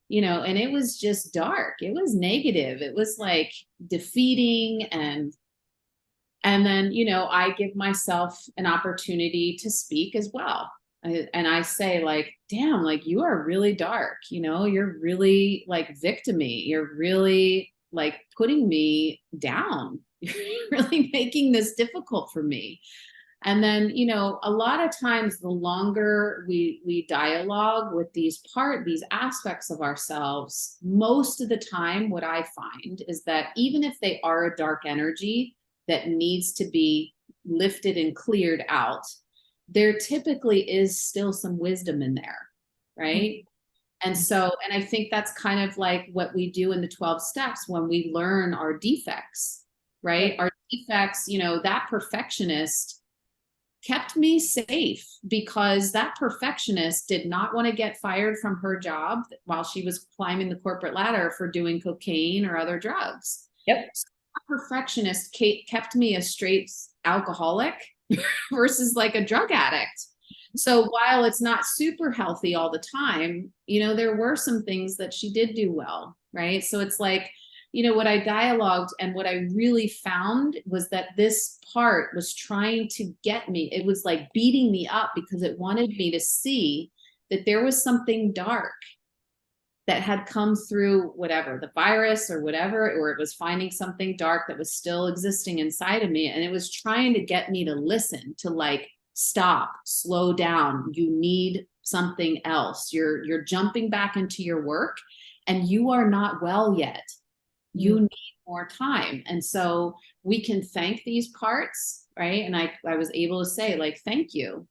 You know, and it was just dark. It was negative. It was like defeating. And then, you know, I give myself an opportunity to speak as well. And I say, like, damn, like, you are really dark, you know, you're really like victimy. You're really like putting me down. You're really making this difficult for me. And then, you know, a lot of times the longer we dialogue with these aspects of ourselves, most of the time, what I find is that even if they are a dark energy that needs to be lifted and cleared out, there typically is still some wisdom in there, right? And so, and I think that's kind of like what we do in the 12 steps when we learn our defects, right? Our defects, you know, that perfectionist kept me safe, because that perfectionist did not want to get fired from her job while she was climbing the corporate ladder for doing cocaine or other drugs. Yep. So that perfectionist kept me a straight alcoholic versus like a drug addict. So while it's not super healthy all the time, you know, there were some things that she did do well, right? So it's like, you know, what I dialogued and what I really found was that this part was trying to get me. It was like beating me up because it wanted me to see that there was something dark that had come through whatever, the virus or whatever, or it was finding something dark that was still existing inside of me. And it was trying to get me to listen, to like, stop, slow down. You need something else. You're jumping back into your work and you are not well yet. You need more time. And so we can thank these parts, right? And I was able to say, like, thank you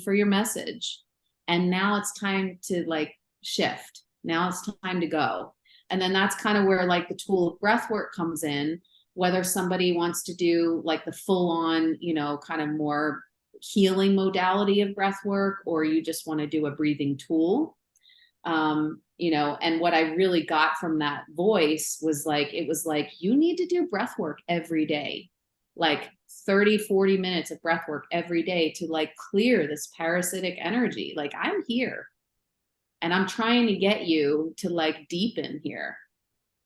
for your message. And now it's time to like shift. Now it's time to go. And then that's kind of where like the tool of breath work comes in, whether somebody wants to do like the full on, you know, kind of more healing modality of breath work, or you just want to do a breathing tool. You know, and what I really got from that voice was like, it was like, you need to do breath work every day, like 30, 40 minutes of breath work every day to like clear this parasitic energy. Like, I'm here and I'm trying to get you to like deepen here.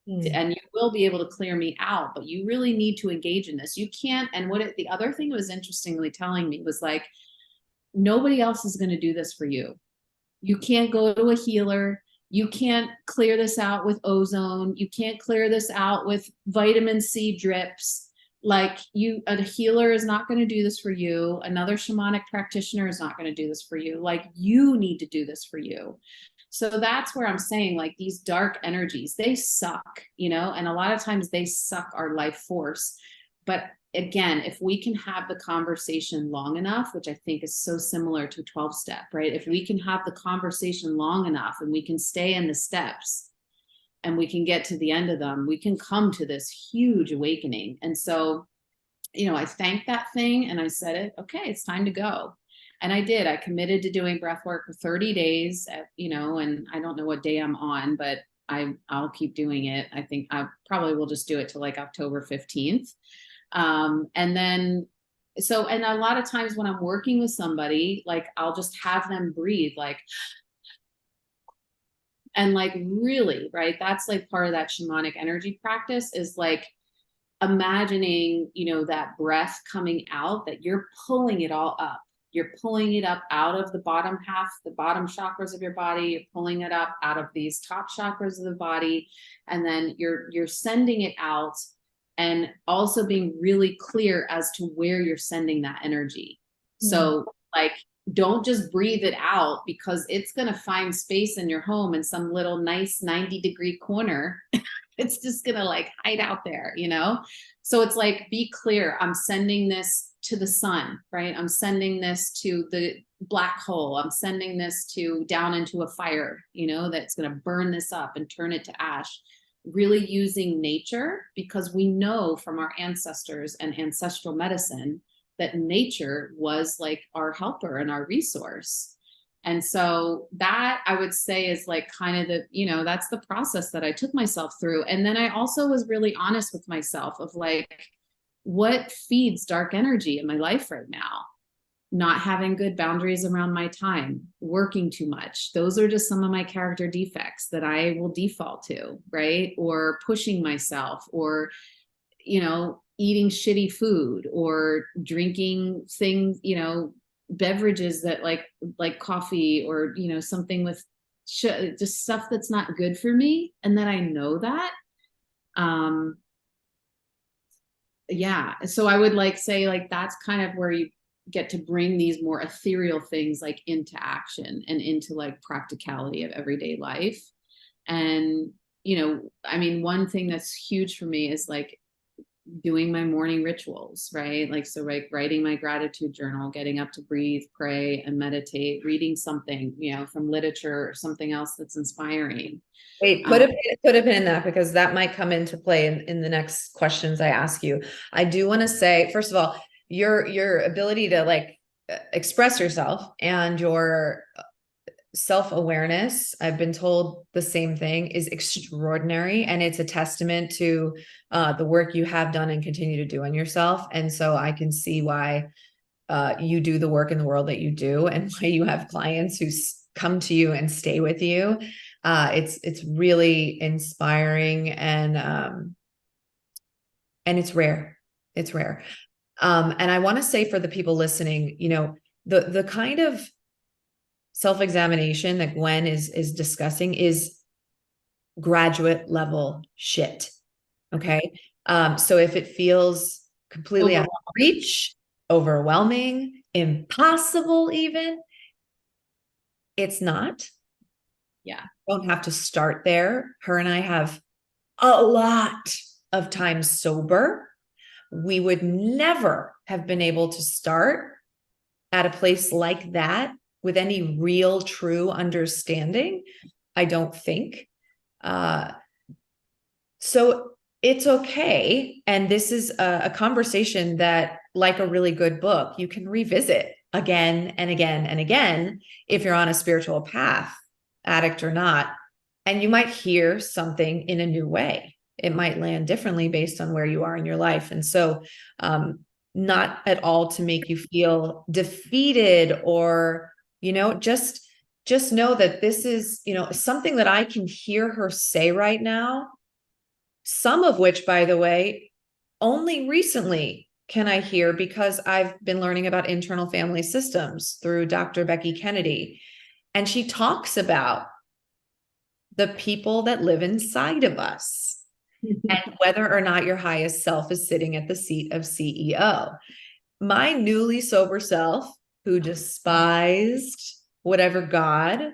And you will be able to clear me out, but you really need to engage in this. You can't. And the other thing it was interestingly telling me was like, nobody else is going to do this for you. You can't go to a healer. You can't clear this out with ozone. You can't clear this out with vitamin C drips. Like, a healer is not going to do this for you. Another shamanic practitioner is not going to do this for you. Like, you need to do this for you. So that's where I'm saying, like, these dark energies, they suck, you know, and a lot of times they suck our life force. But again, if we can have the conversation long enough, which I think is so similar to 12 step, right? If we can have the conversation long enough and we can stay in the steps and we can get to the end of them, we can come to this huge awakening. And so, you know, I thanked that thing and I said, okay, it's time to go. And I did. I committed to doing breath work for 30 days, you know, and I don't know what day I'm on, but I'll keep doing it. I think I probably will just do it till like October 15th. And then, and a lot of times when I'm working with somebody, like, I'll just have them breathe like, and like, really, right? That's like part of that shamanic energy practice, is like imagining, you know, that breath coming out, that you're pulling it all up. You're pulling it up out of the bottom half, the bottom chakras of your body. You're pulling it up out of these top chakras of the body. And then you're sending it out, and also being really clear as to where you're sending that energy. So like, don't just breathe it out because it's going to find space in your home in some little nice 90-degree corner. It's just going to like hide out there, you know? So it's like, be clear. I'm sending this to the sun, right? I'm sending this to the black hole. I'm sending this down into a fire, you know, that's going to burn this up and turn it to ash. Really using nature, because we know from our ancestors and ancestral medicine that nature was like our helper and our resource. And so that I would say is like kind of the, you know, that's the process that I took myself through. And then I also was really honest with myself of like, what feeds dark energy in my life right now? Not having good boundaries around my time, working too much. Those are just some of my character defects that I will default to, right? Or pushing myself, or, you know, eating shitty food, or drinking things, you know, beverages that like coffee, or, you know, something with just stuff that's not good for me. And then I know that. Yeah. So I would like say like, that's kind of where you get to bring these more ethereal things like into action and into like practicality of everyday life. And, you know, I mean, one thing that's huge for me is like doing my morning rituals, right? Like, so like writing my gratitude journal, getting up to breathe, pray, and meditate, reading something, you know, from literature or something else that's inspiring. Wait, put a pin in that, because that might come into play in the next questions I ask you. I do want to say, first of all, your ability to like express yourself and your self-awareness, I've been told the same thing, is extraordinary, and it's a testament to the work you have done and continue to do on yourself. And so I can see why you do the work in the world that you do, and why you have clients who come to you and stay with you. It's really inspiring, and it's rare. It's rare. And I want to say for the people listening, you know, the kind of self-examination that Gwen is discussing is graduate level shit. Okay. So if it feels completely out of reach, overwhelming, impossible, even, it's not. Yeah. Don't have to start there. Her and I have a lot of time sober. We would never have been able to start at a place like that with any real, true understanding, I don't think. So it's okay. And this is a conversation that, like a really good book, you can revisit again and again and again if you're on a spiritual path, addict or not. And you might hear something in a new way. It might land differently based on where you are in your life. And so, not at all to make you feel defeated, or, you know, just know that this is, you know, something that I can hear her say right now. Some of which, by the way, only recently can I hear, because I've been learning about internal family systems through Dr. Becky Kennedy. And she talks about the people that live inside of us and whether or not your highest self is sitting at the seat of CEO. My newly sober self, who despised whatever God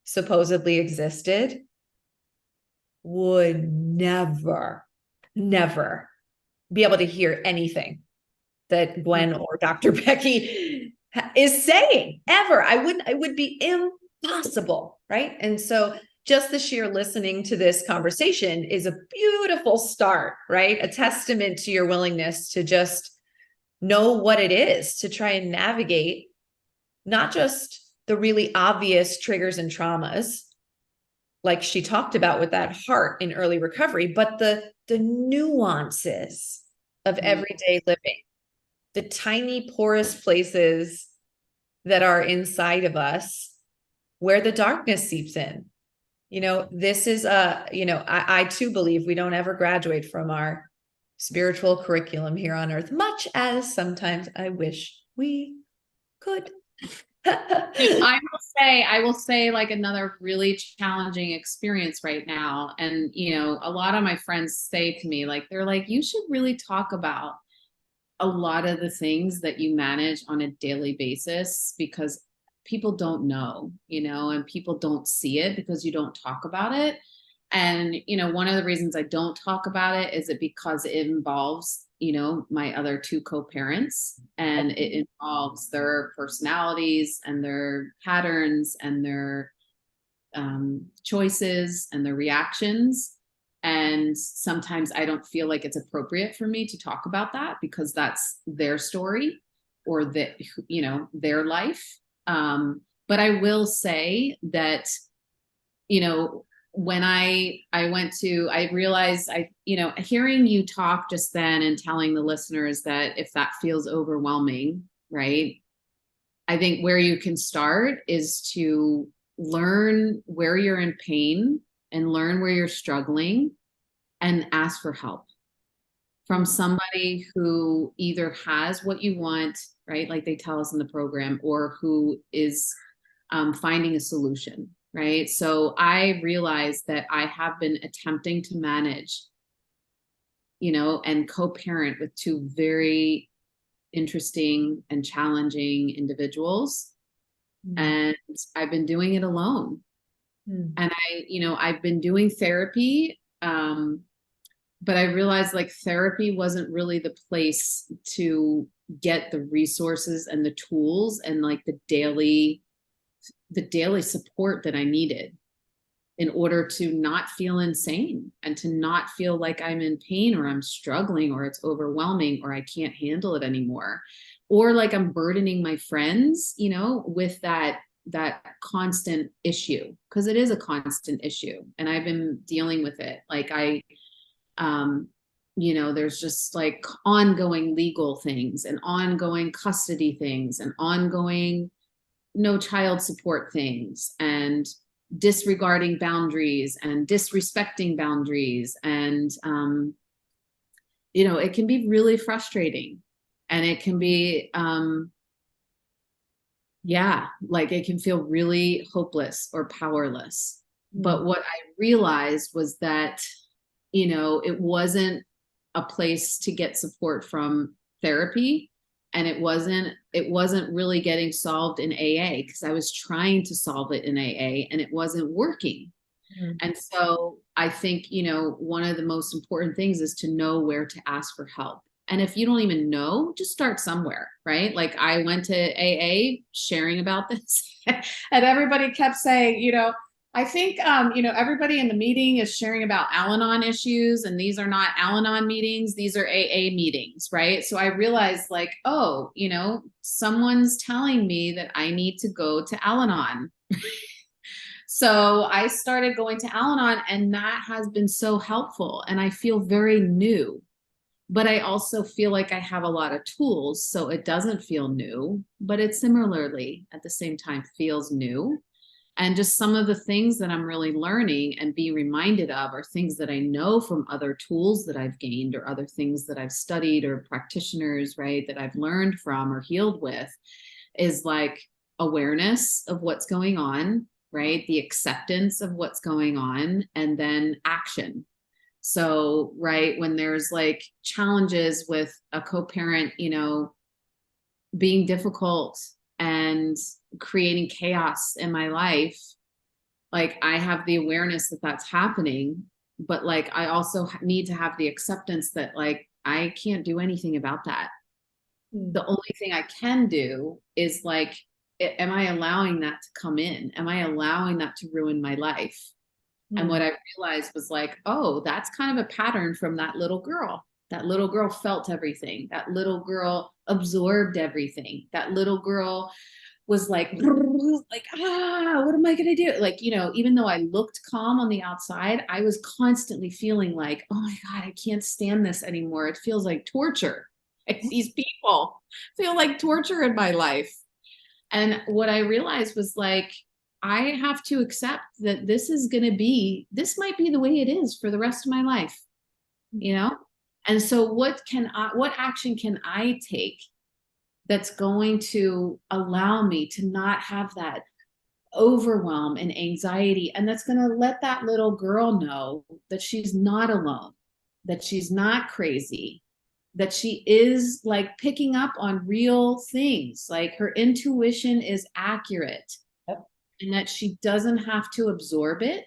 supposedly existed, would never be able to hear anything that Gwen or Dr. Becky is saying ever. It would be impossible, right? And so just the sheer listening to this conversation is a beautiful start, right? A testament to your willingness to just know what it is, to try and navigate not just the really obvious triggers and traumas, like she talked about with that heart in early recovery, but the nuances of everyday living, the tiny porous places that are inside of us where the darkness seeps in. You know, this is you know, I too believe we don't ever graduate from our spiritual curriculum here on earth, much as sometimes I wish we could. I will say like another really challenging experience right now. And, you know, a lot of my friends say to me, like, they're like, you should really talk about a lot of the things that you manage on a daily basis, because people don't know, you know, and people don't see it because you don't talk about it. And, you know, one of the reasons I don't talk about it is because it involves, you know, my other two co-parents, and it involves their personalities and their patterns and their choices and their reactions. And sometimes I don't feel like it's appropriate for me to talk about that because that's their story or that, you know, their life. But I will say that, you know, when I realized hearing you talk just then and telling the listeners that if that feels overwhelming, right? I think where you can start is to learn where you're in pain and learn where you're struggling and ask for help from somebody who either has what you want, right? Like they tell us in the program, or who is finding a solution, right? So I realized that I have been attempting to manage, and co-parent with two very interesting and challenging individuals. And I've been doing it alone. And I've been doing therapy, but I realized like therapy wasn't really the place to get the resources and the tools and like the daily support that I needed in order to not feel insane and to not feel like I'm in pain or I'm struggling or it's overwhelming or I can't handle it anymore, or like I'm burdening my friends, with that constant issue, because it is a constant issue and I've been dealing with it. Like there's just like ongoing legal things and ongoing custody things and ongoing no child support things and disregarding boundaries and disrespecting boundaries. And, it can be really frustrating, and it can be, like it can feel really hopeless or powerless. But what I realized was that, it wasn't a place to get support from therapy. And it wasn't really getting solved in AA, because I was trying to solve it in AA and it wasn't working. And so I think, one of the most important things is to know where to ask for help. And if you don't even know, just start somewhere, right? Like I went to AA sharing about this and everybody kept saying, I think, everybody in the meeting is sharing about Al-Anon issues, and these are not Al-Anon meetings. These are AA meetings, right? So I realized like, oh, someone's telling me that I need to go to Al-Anon. So I started going to Al-Anon, and that has been so helpful. And I feel very new, but I also feel like I have a lot of tools. So it doesn't feel new, but it similarly at the same time feels new. And just some of the things that I'm really learning and being reminded of are things that I know from other tools that I've gained or other things that I've studied or practitioners, right, that I've learned from or healed with, is like awareness of what's going on, right? The acceptance of what's going on, and then action. So, right, when there's like challenges with a co-parent, being difficult and creating chaos in my life, like I have the awareness that that's happening, but like I also need to have the acceptance that like I can't do anything about that. The only thing I can do is like, am I allowing that to come in? Am I allowing that to ruin my life? And what I realized was like, oh, that's kind of a pattern from that little girl. That little girl felt everything. That little girl absorbed everything. That little girl was like, what am I going to do? Like, even though I looked calm on the outside, I was constantly feeling like, oh my God, I can't stand this anymore. It feels like torture. These people feel like torture in my life. And what I realized was like, I have to accept that this might be the way it is for the rest of my life, And so what action can I take that's going to allow me to not have that overwhelm and anxiety, and that's going to let that little girl know that she's not alone, that she's not crazy, that she is like picking up on real things, like her intuition is accurate. And that she doesn't have to absorb it.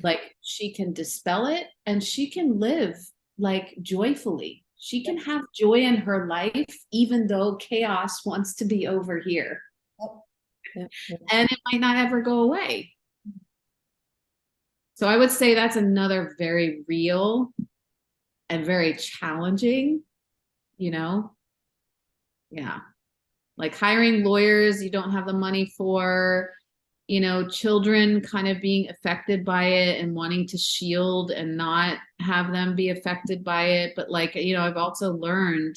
Like she can dispel it, and she can live like joyfully. She can have joy in her life, even though chaos wants to be over here. And it might not ever go away. So I would say that's another very real and very challenging, Yeah. like hiring lawyers you don't have the money for, you know, children kind of being affected by it and wanting to shield and not have them be affected by it. But like, you know, I've also learned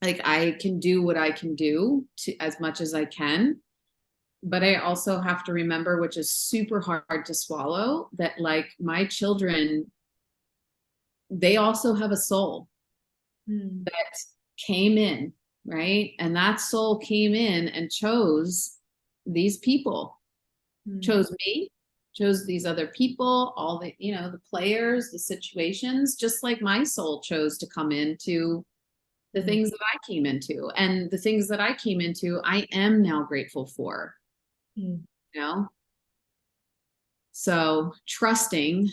like I can do what I can do to as much as I can. But I also have to remember, which is super hard to swallow, that like my children, they also have a soul that came in, right? And that soul came in and chose these people, chose me, chose these other people, all the, you know, the players, the situations, just like my soul chose to come into the things that I came into. And the things that I came into, I am now grateful for, you know? So trusting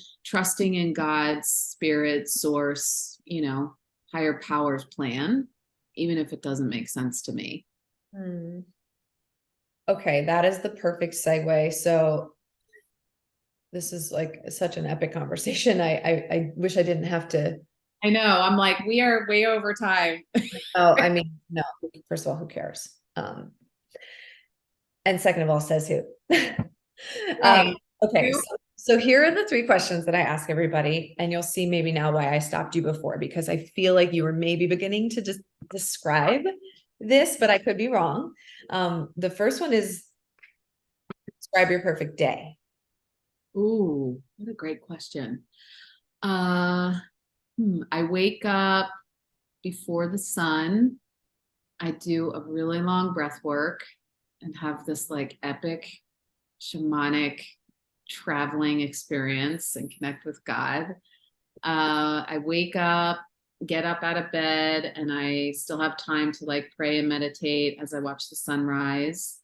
in God's spirit, source, you know, higher powers plan, even if it doesn't make sense to me. Okay, that is the perfect segue. So this is like such an epic conversation. I wish I didn't have to. I know. I'm like, we are way over time. Oh, I mean, no, first of all, who cares? And second of all, says who? Right. Okay, so here are the 3 questions that I ask everybody, and you'll see maybe now why I stopped you before, because I feel like you were maybe beginning to just describe this, but I could be wrong. The first one is describe your perfect day. Ooh, what a great question. I wake up before the sun. I do a really long breath work and have this like epic shamanic traveling experience and connect with God. I wake up, get up out of bed, and I still have time to like pray and meditate as I watch the sunrise.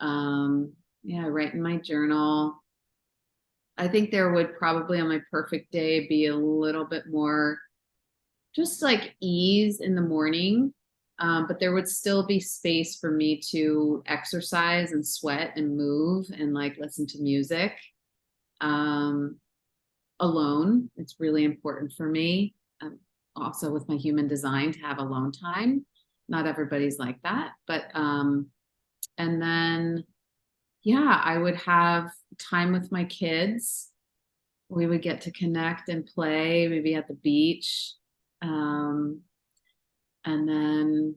Yeah, I write in my journal. I think there would probably on my perfect day be a little bit more just like ease in the morning. But there would still be space for me to exercise and sweat and move and like listen to music alone. It's really important for me. Also with my human design to have alone time. Not everybody's like that, but and then yeah, I would have time with my kids. We would get to connect and play, maybe at the beach. And then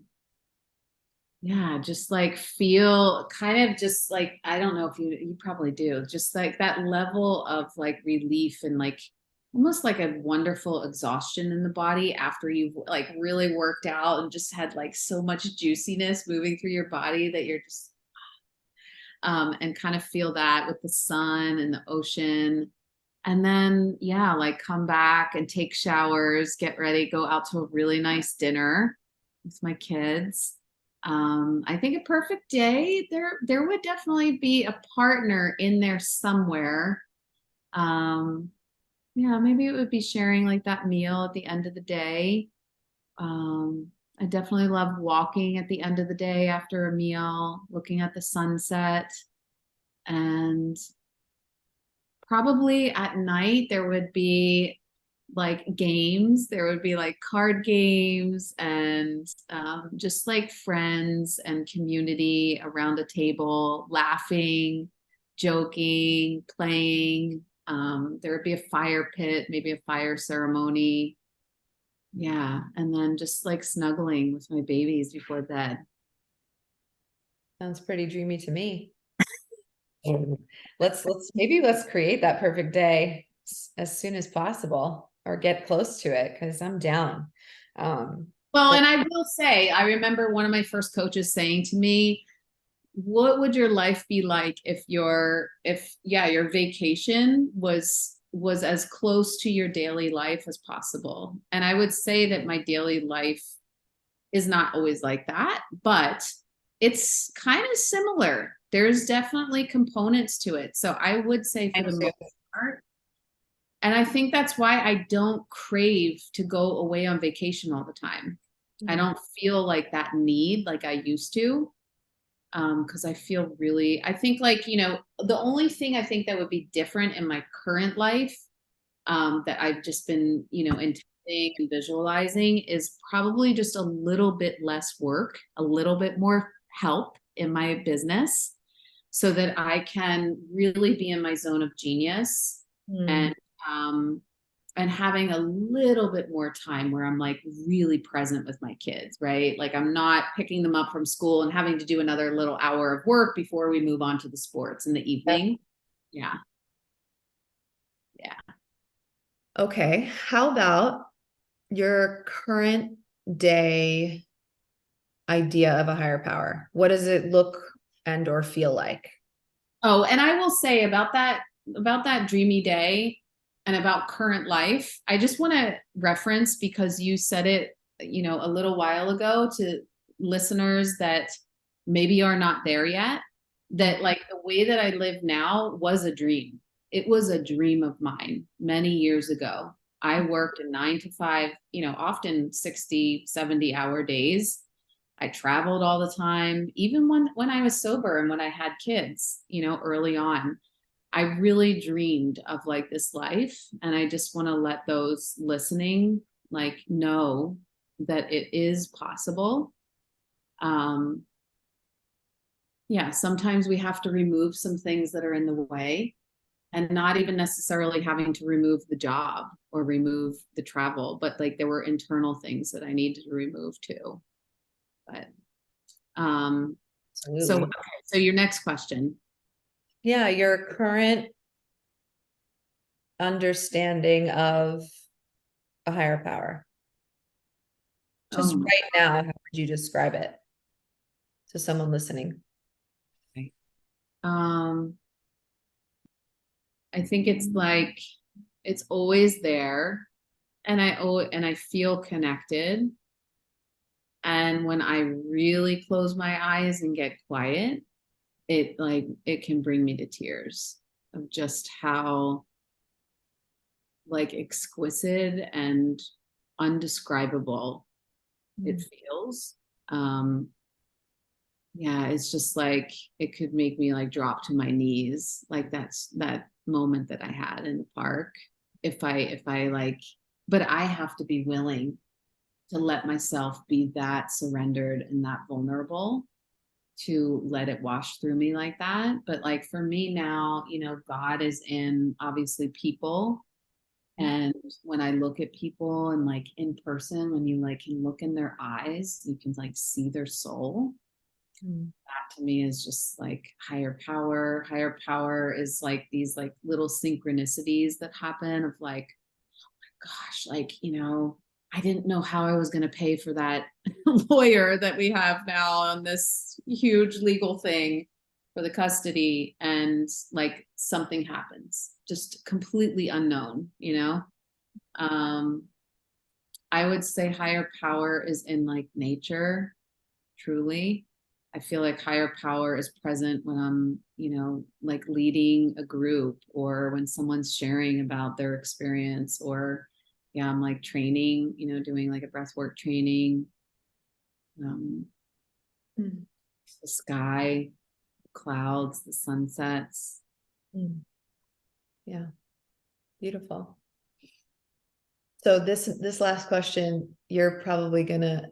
yeah, just like feel kind of just like, I don't know if you probably do, just like that level of like relief and like almost like a wonderful exhaustion in the body after you've like really worked out and just had like so much juiciness moving through your body that you're just and kind of feel that with the sun and the ocean. And then, yeah, like come back and take showers, get ready, go out to a really nice dinner with my kids. I think a perfect day, there would definitely be a partner in there somewhere. Yeah, maybe it would be sharing like that meal at the end of the day. I definitely love walking at the end of the day after a meal, looking at the sunset. And probably at night, there would be like games. There would be like card games and just like friends and community around a table, laughing, joking, playing. There would be a fire pit, maybe a fire ceremony. Yeah. And then just like snuggling with my babies before bed. Sounds pretty dreamy to me. Let's create that perfect day as soon as possible or get close to it because I'm down. Well, and I will say, I remember one of my first coaches saying to me, what would your life be like if your vacation was as close to your daily life as possible? And I would say that my daily life is not always like that, but it's kind of similar. There's definitely components to it. So I would say for the most part, and I think that's why I don't crave to go away on vacation all the time. I don't feel like that need like I used to. Because I feel really, I think like, you know, the only thing I think that would be different in my current life that I've just been, you know, intentionally and visualizing is probably just a little bit less work, a little bit more help in my business so that I can really be in my zone of genius and having a little bit more time where I'm like really present with my kids, right? Like I'm not picking them up from school and having to do another little hour of work before we move on to the sports in the evening. Yeah. Yeah. Okay. How about your current day idea of a higher power? What does it look and or feel like? Oh, and I will say about that dreamy day and about current life, I just want to reference because you said it, a little while ago to listeners that maybe are not there yet, that like the way that I live now was a dream. It was a dream of mine many years ago. I worked a 9 to 5, often 60, 70-hour days. I traveled all the time, even when I was sober and when I had kids, early on. I really dreamed of like this life. And I just want to let those listening like know that it is possible. Yeah, sometimes we have to remove some things that are in the way and not even necessarily having to remove the job or remove the travel, but like there were internal things that I needed to remove too. But so your next question. Yeah, your current understanding of a higher power. Just right now, how would you describe it to someone listening? I think it's like it's always there, and I feel connected. And when I really close my eyes and get quiet, it can bring me to tears of just how like exquisite and undescribable it feels. Yeah, it's just like it could make me like drop to my knees. Like that's that moment that I had in the park. If I like, but I have to be willing to let myself be that surrendered and that vulnerable to let it wash through me like that. But like for me now, God is in obviously people. And when I look at people and like in person, when you like can look in their eyes, you can like see their soul. That to me is just like higher power. Higher power is like these like little synchronicities that happen of like, oh my gosh, like, I didn't know how I was going to pay for that lawyer that we have now on this huge legal thing for the custody. And like something happens just completely unknown, I would say higher power is in like nature, truly. I feel like higher power is present when I'm, like leading a group or when someone's sharing about their experience or yeah, I'm like training, doing like a breathwork training. The sky, the clouds, the sunsets. Yeah. Beautiful. So this last question, you're probably gonna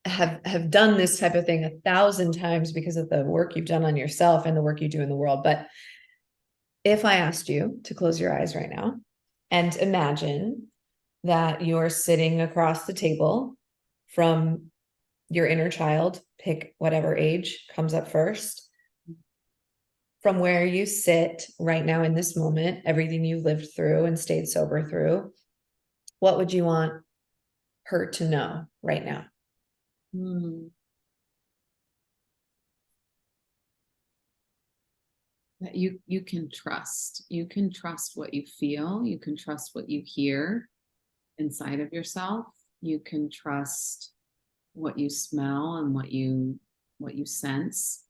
have done this type of thing 1,000 times because of the work you've done on yourself and the work you do in the world. But if I asked you to close your eyes right now and imagine that you're sitting across the table from your inner child, pick whatever age comes up first, from where you sit right now in this moment, everything you lived through and stayed sober through, what would you want her to know right now? That you can trust. You can trust what you feel. You can trust what you hear inside of yourself. You can trust what you smell and what you sense.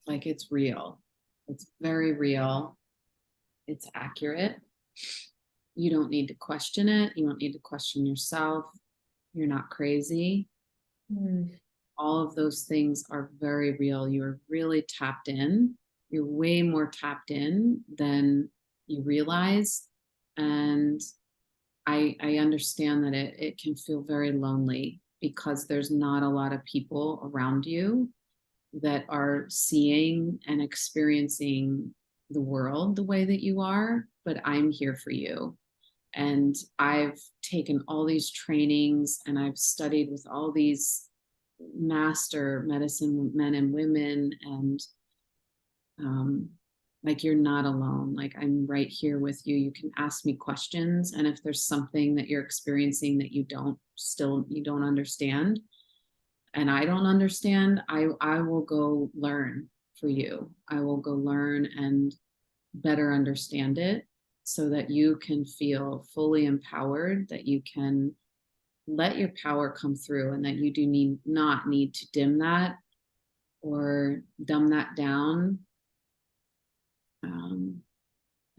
Like it's real. It's very real. It's accurate. You don't need to question it. You don't need to question yourself. You're not crazy. All of those things are very real. You're really tapped in. You're way more tapped in than you realize. And I understand that it can feel very lonely because there's not a lot of people around you that are seeing and experiencing the world the way that you are, but I'm here for you. And I've taken all these trainings and I've studied with all these master medicine men and women, and like, you're not alone. Like, I'm right here with you. You can ask me questions, and if there's something that you're experiencing that you don't understand, and I don't understand, I will go learn for you. I will go learn and better understand it so that you can feel fully empowered, that you can let your power come through, and that you do not need to dim that or dumb that down,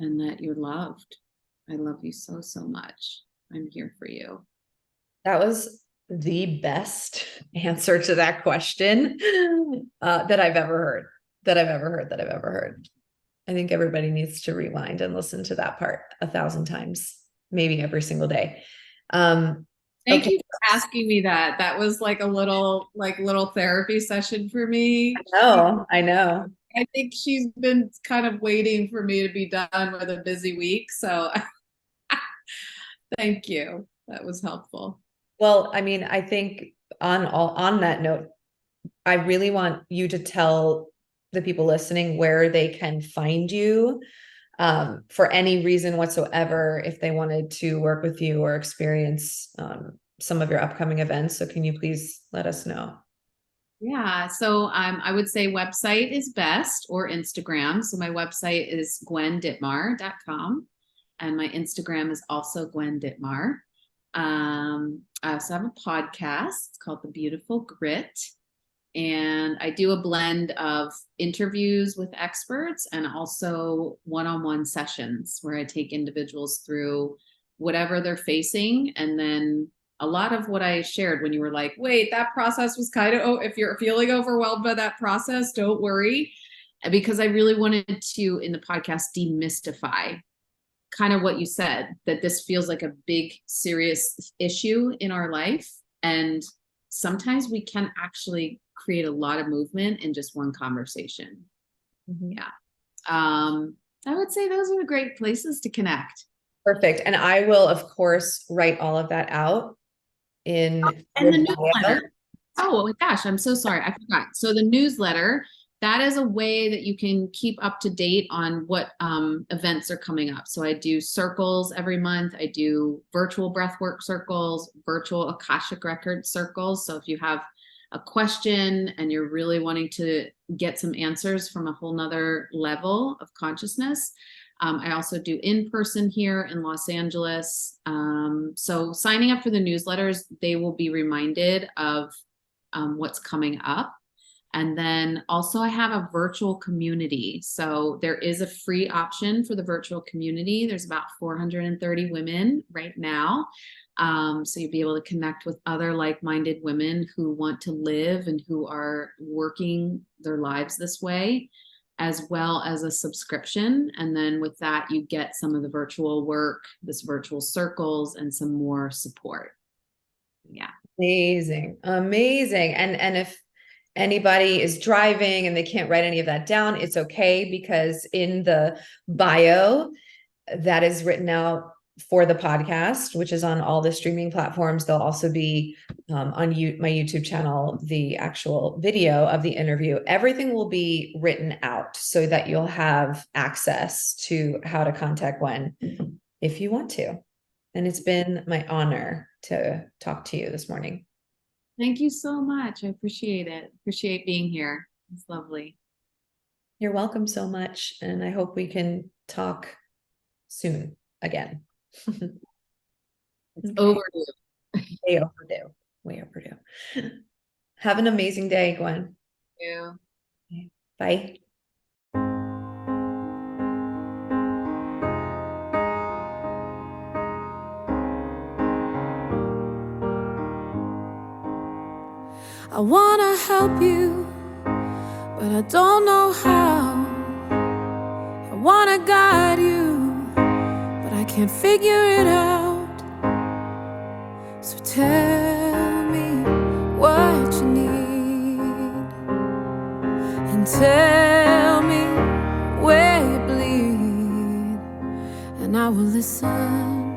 and that you're loved. I love you so, so much. I'm here for you. That was the best answer to that question that I've ever heard. I think everybody needs to rewind and listen to that part 1,000 times, maybe every single day. Thank you for asking me that. That was like a little therapy session for me. I know. I think she's been kind of waiting for me to be done with a busy week. So thank you. That was helpful. Well, I mean, I think on that note, I really want you to tell the people listening where they can find you, for any reason whatsoever, if they wanted to work with you or experience some of your upcoming events. So can you please let us know? Yeah, so I would say website is best, or Instagram. So my website is gwendittmar.com, and my Instagram is also Gwen Dittmar. I also have a podcast. It's called The Beautiful Grit. And I do a blend of interviews with experts and also one-on-one sessions where I take individuals through whatever they're facing. And then a lot of what I shared when you were like, wait, that process was kind of, oh, if you're feeling overwhelmed by that process, don't worry. Because I really wanted to, in the podcast, demystify kind of what you said, that this feels like a big, serious issue in our life. And sometimes we can actually create a lot of movement in just one conversation. Mm-hmm. Yeah. I would say those are the great places to connect. Perfect. And I will, of course, write all of that out in and the newsletter. Oh my gosh, I'm so sorry. I forgot. So the newsletter, that is a way that you can keep up to date on what events are coming up. So I do circles every month. I do virtual breathwork circles, virtual Akashic record circles. So if you have a question and you're really wanting to get some answers from a whole nother level of consciousness, I also do in-person here in Los Angeles. So signing up for the newsletters, they will be reminded of what's coming up. And then also I have a virtual community. So there is a free option for the virtual community. There's about 430 women right now. So you'll be able to connect with other like-minded women who want to live and who are working their lives this way, as well as a subscription. And then with that, you get some of the virtual work, this virtual circles, and some more support. Yeah. Amazing. Amazing. And if anybody is driving and they can't write any of that down, it's okay, because in the bio that is written out for the podcast, which is on all the streaming platforms, there'll also be on my YouTube channel, the actual video of the interview. Everything will be written out so that you'll have access to how to contact Gwen if you want to. And it's been my honor to talk to you this morning. Thank you so much. I appreciate it. Appreciate being here. It's lovely. You're welcome so much. And I hope we can talk soon again. It's overdue. Way overdue. Way overdue. Have an amazing day, Gwen. Thank you. Bye. I wanna help you, but I don't know how. I wanna guide you, but I can't figure it out. So tell me what you need, and tell me where you bleed, and I will listen.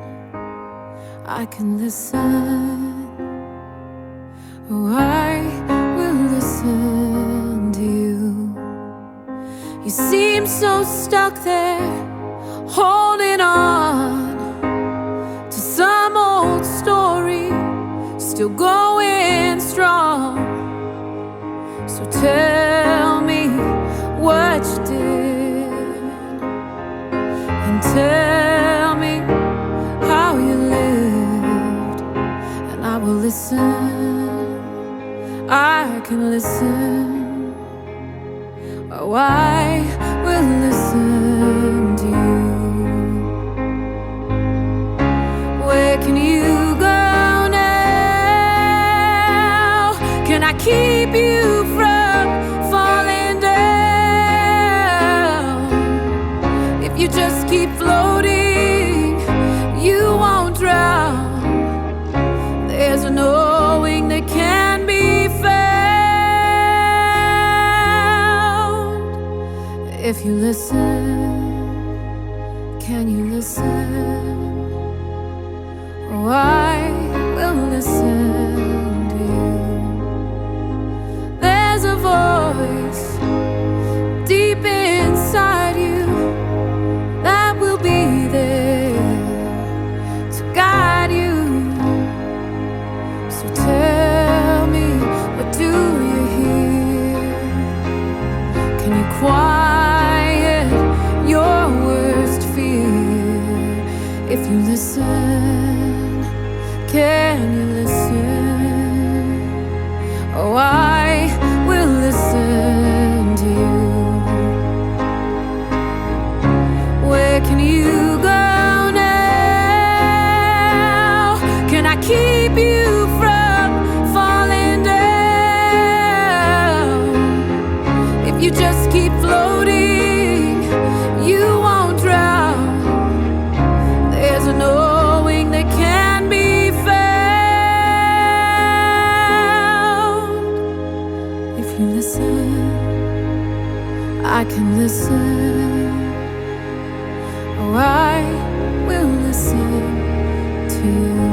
I can listen. Oh, I will listen to you. You seem so stuck there, holding on to some old story, still going strong. So tell me what you did, and tell me how you lived, and I will listen. I can listen. Oh, I will listen to you. Where can you go now? Can I keep you from falling down? If you just keep floating, you won't drown. There's a knowing that can be found. If you listen, can you listen? Oh, I will listen to you. There's a voice deep inside you that will be there to guide you. So tell me, what do you hear? Can you quiet your worst fear? If you listen, can you listen? Oh, I will listen to you. Where can you go now? Can I keep you from falling down? If you just keep floating, you won't drown. There's a knowing that can be found. If you listen, I can listen. Oh, I will listen to you.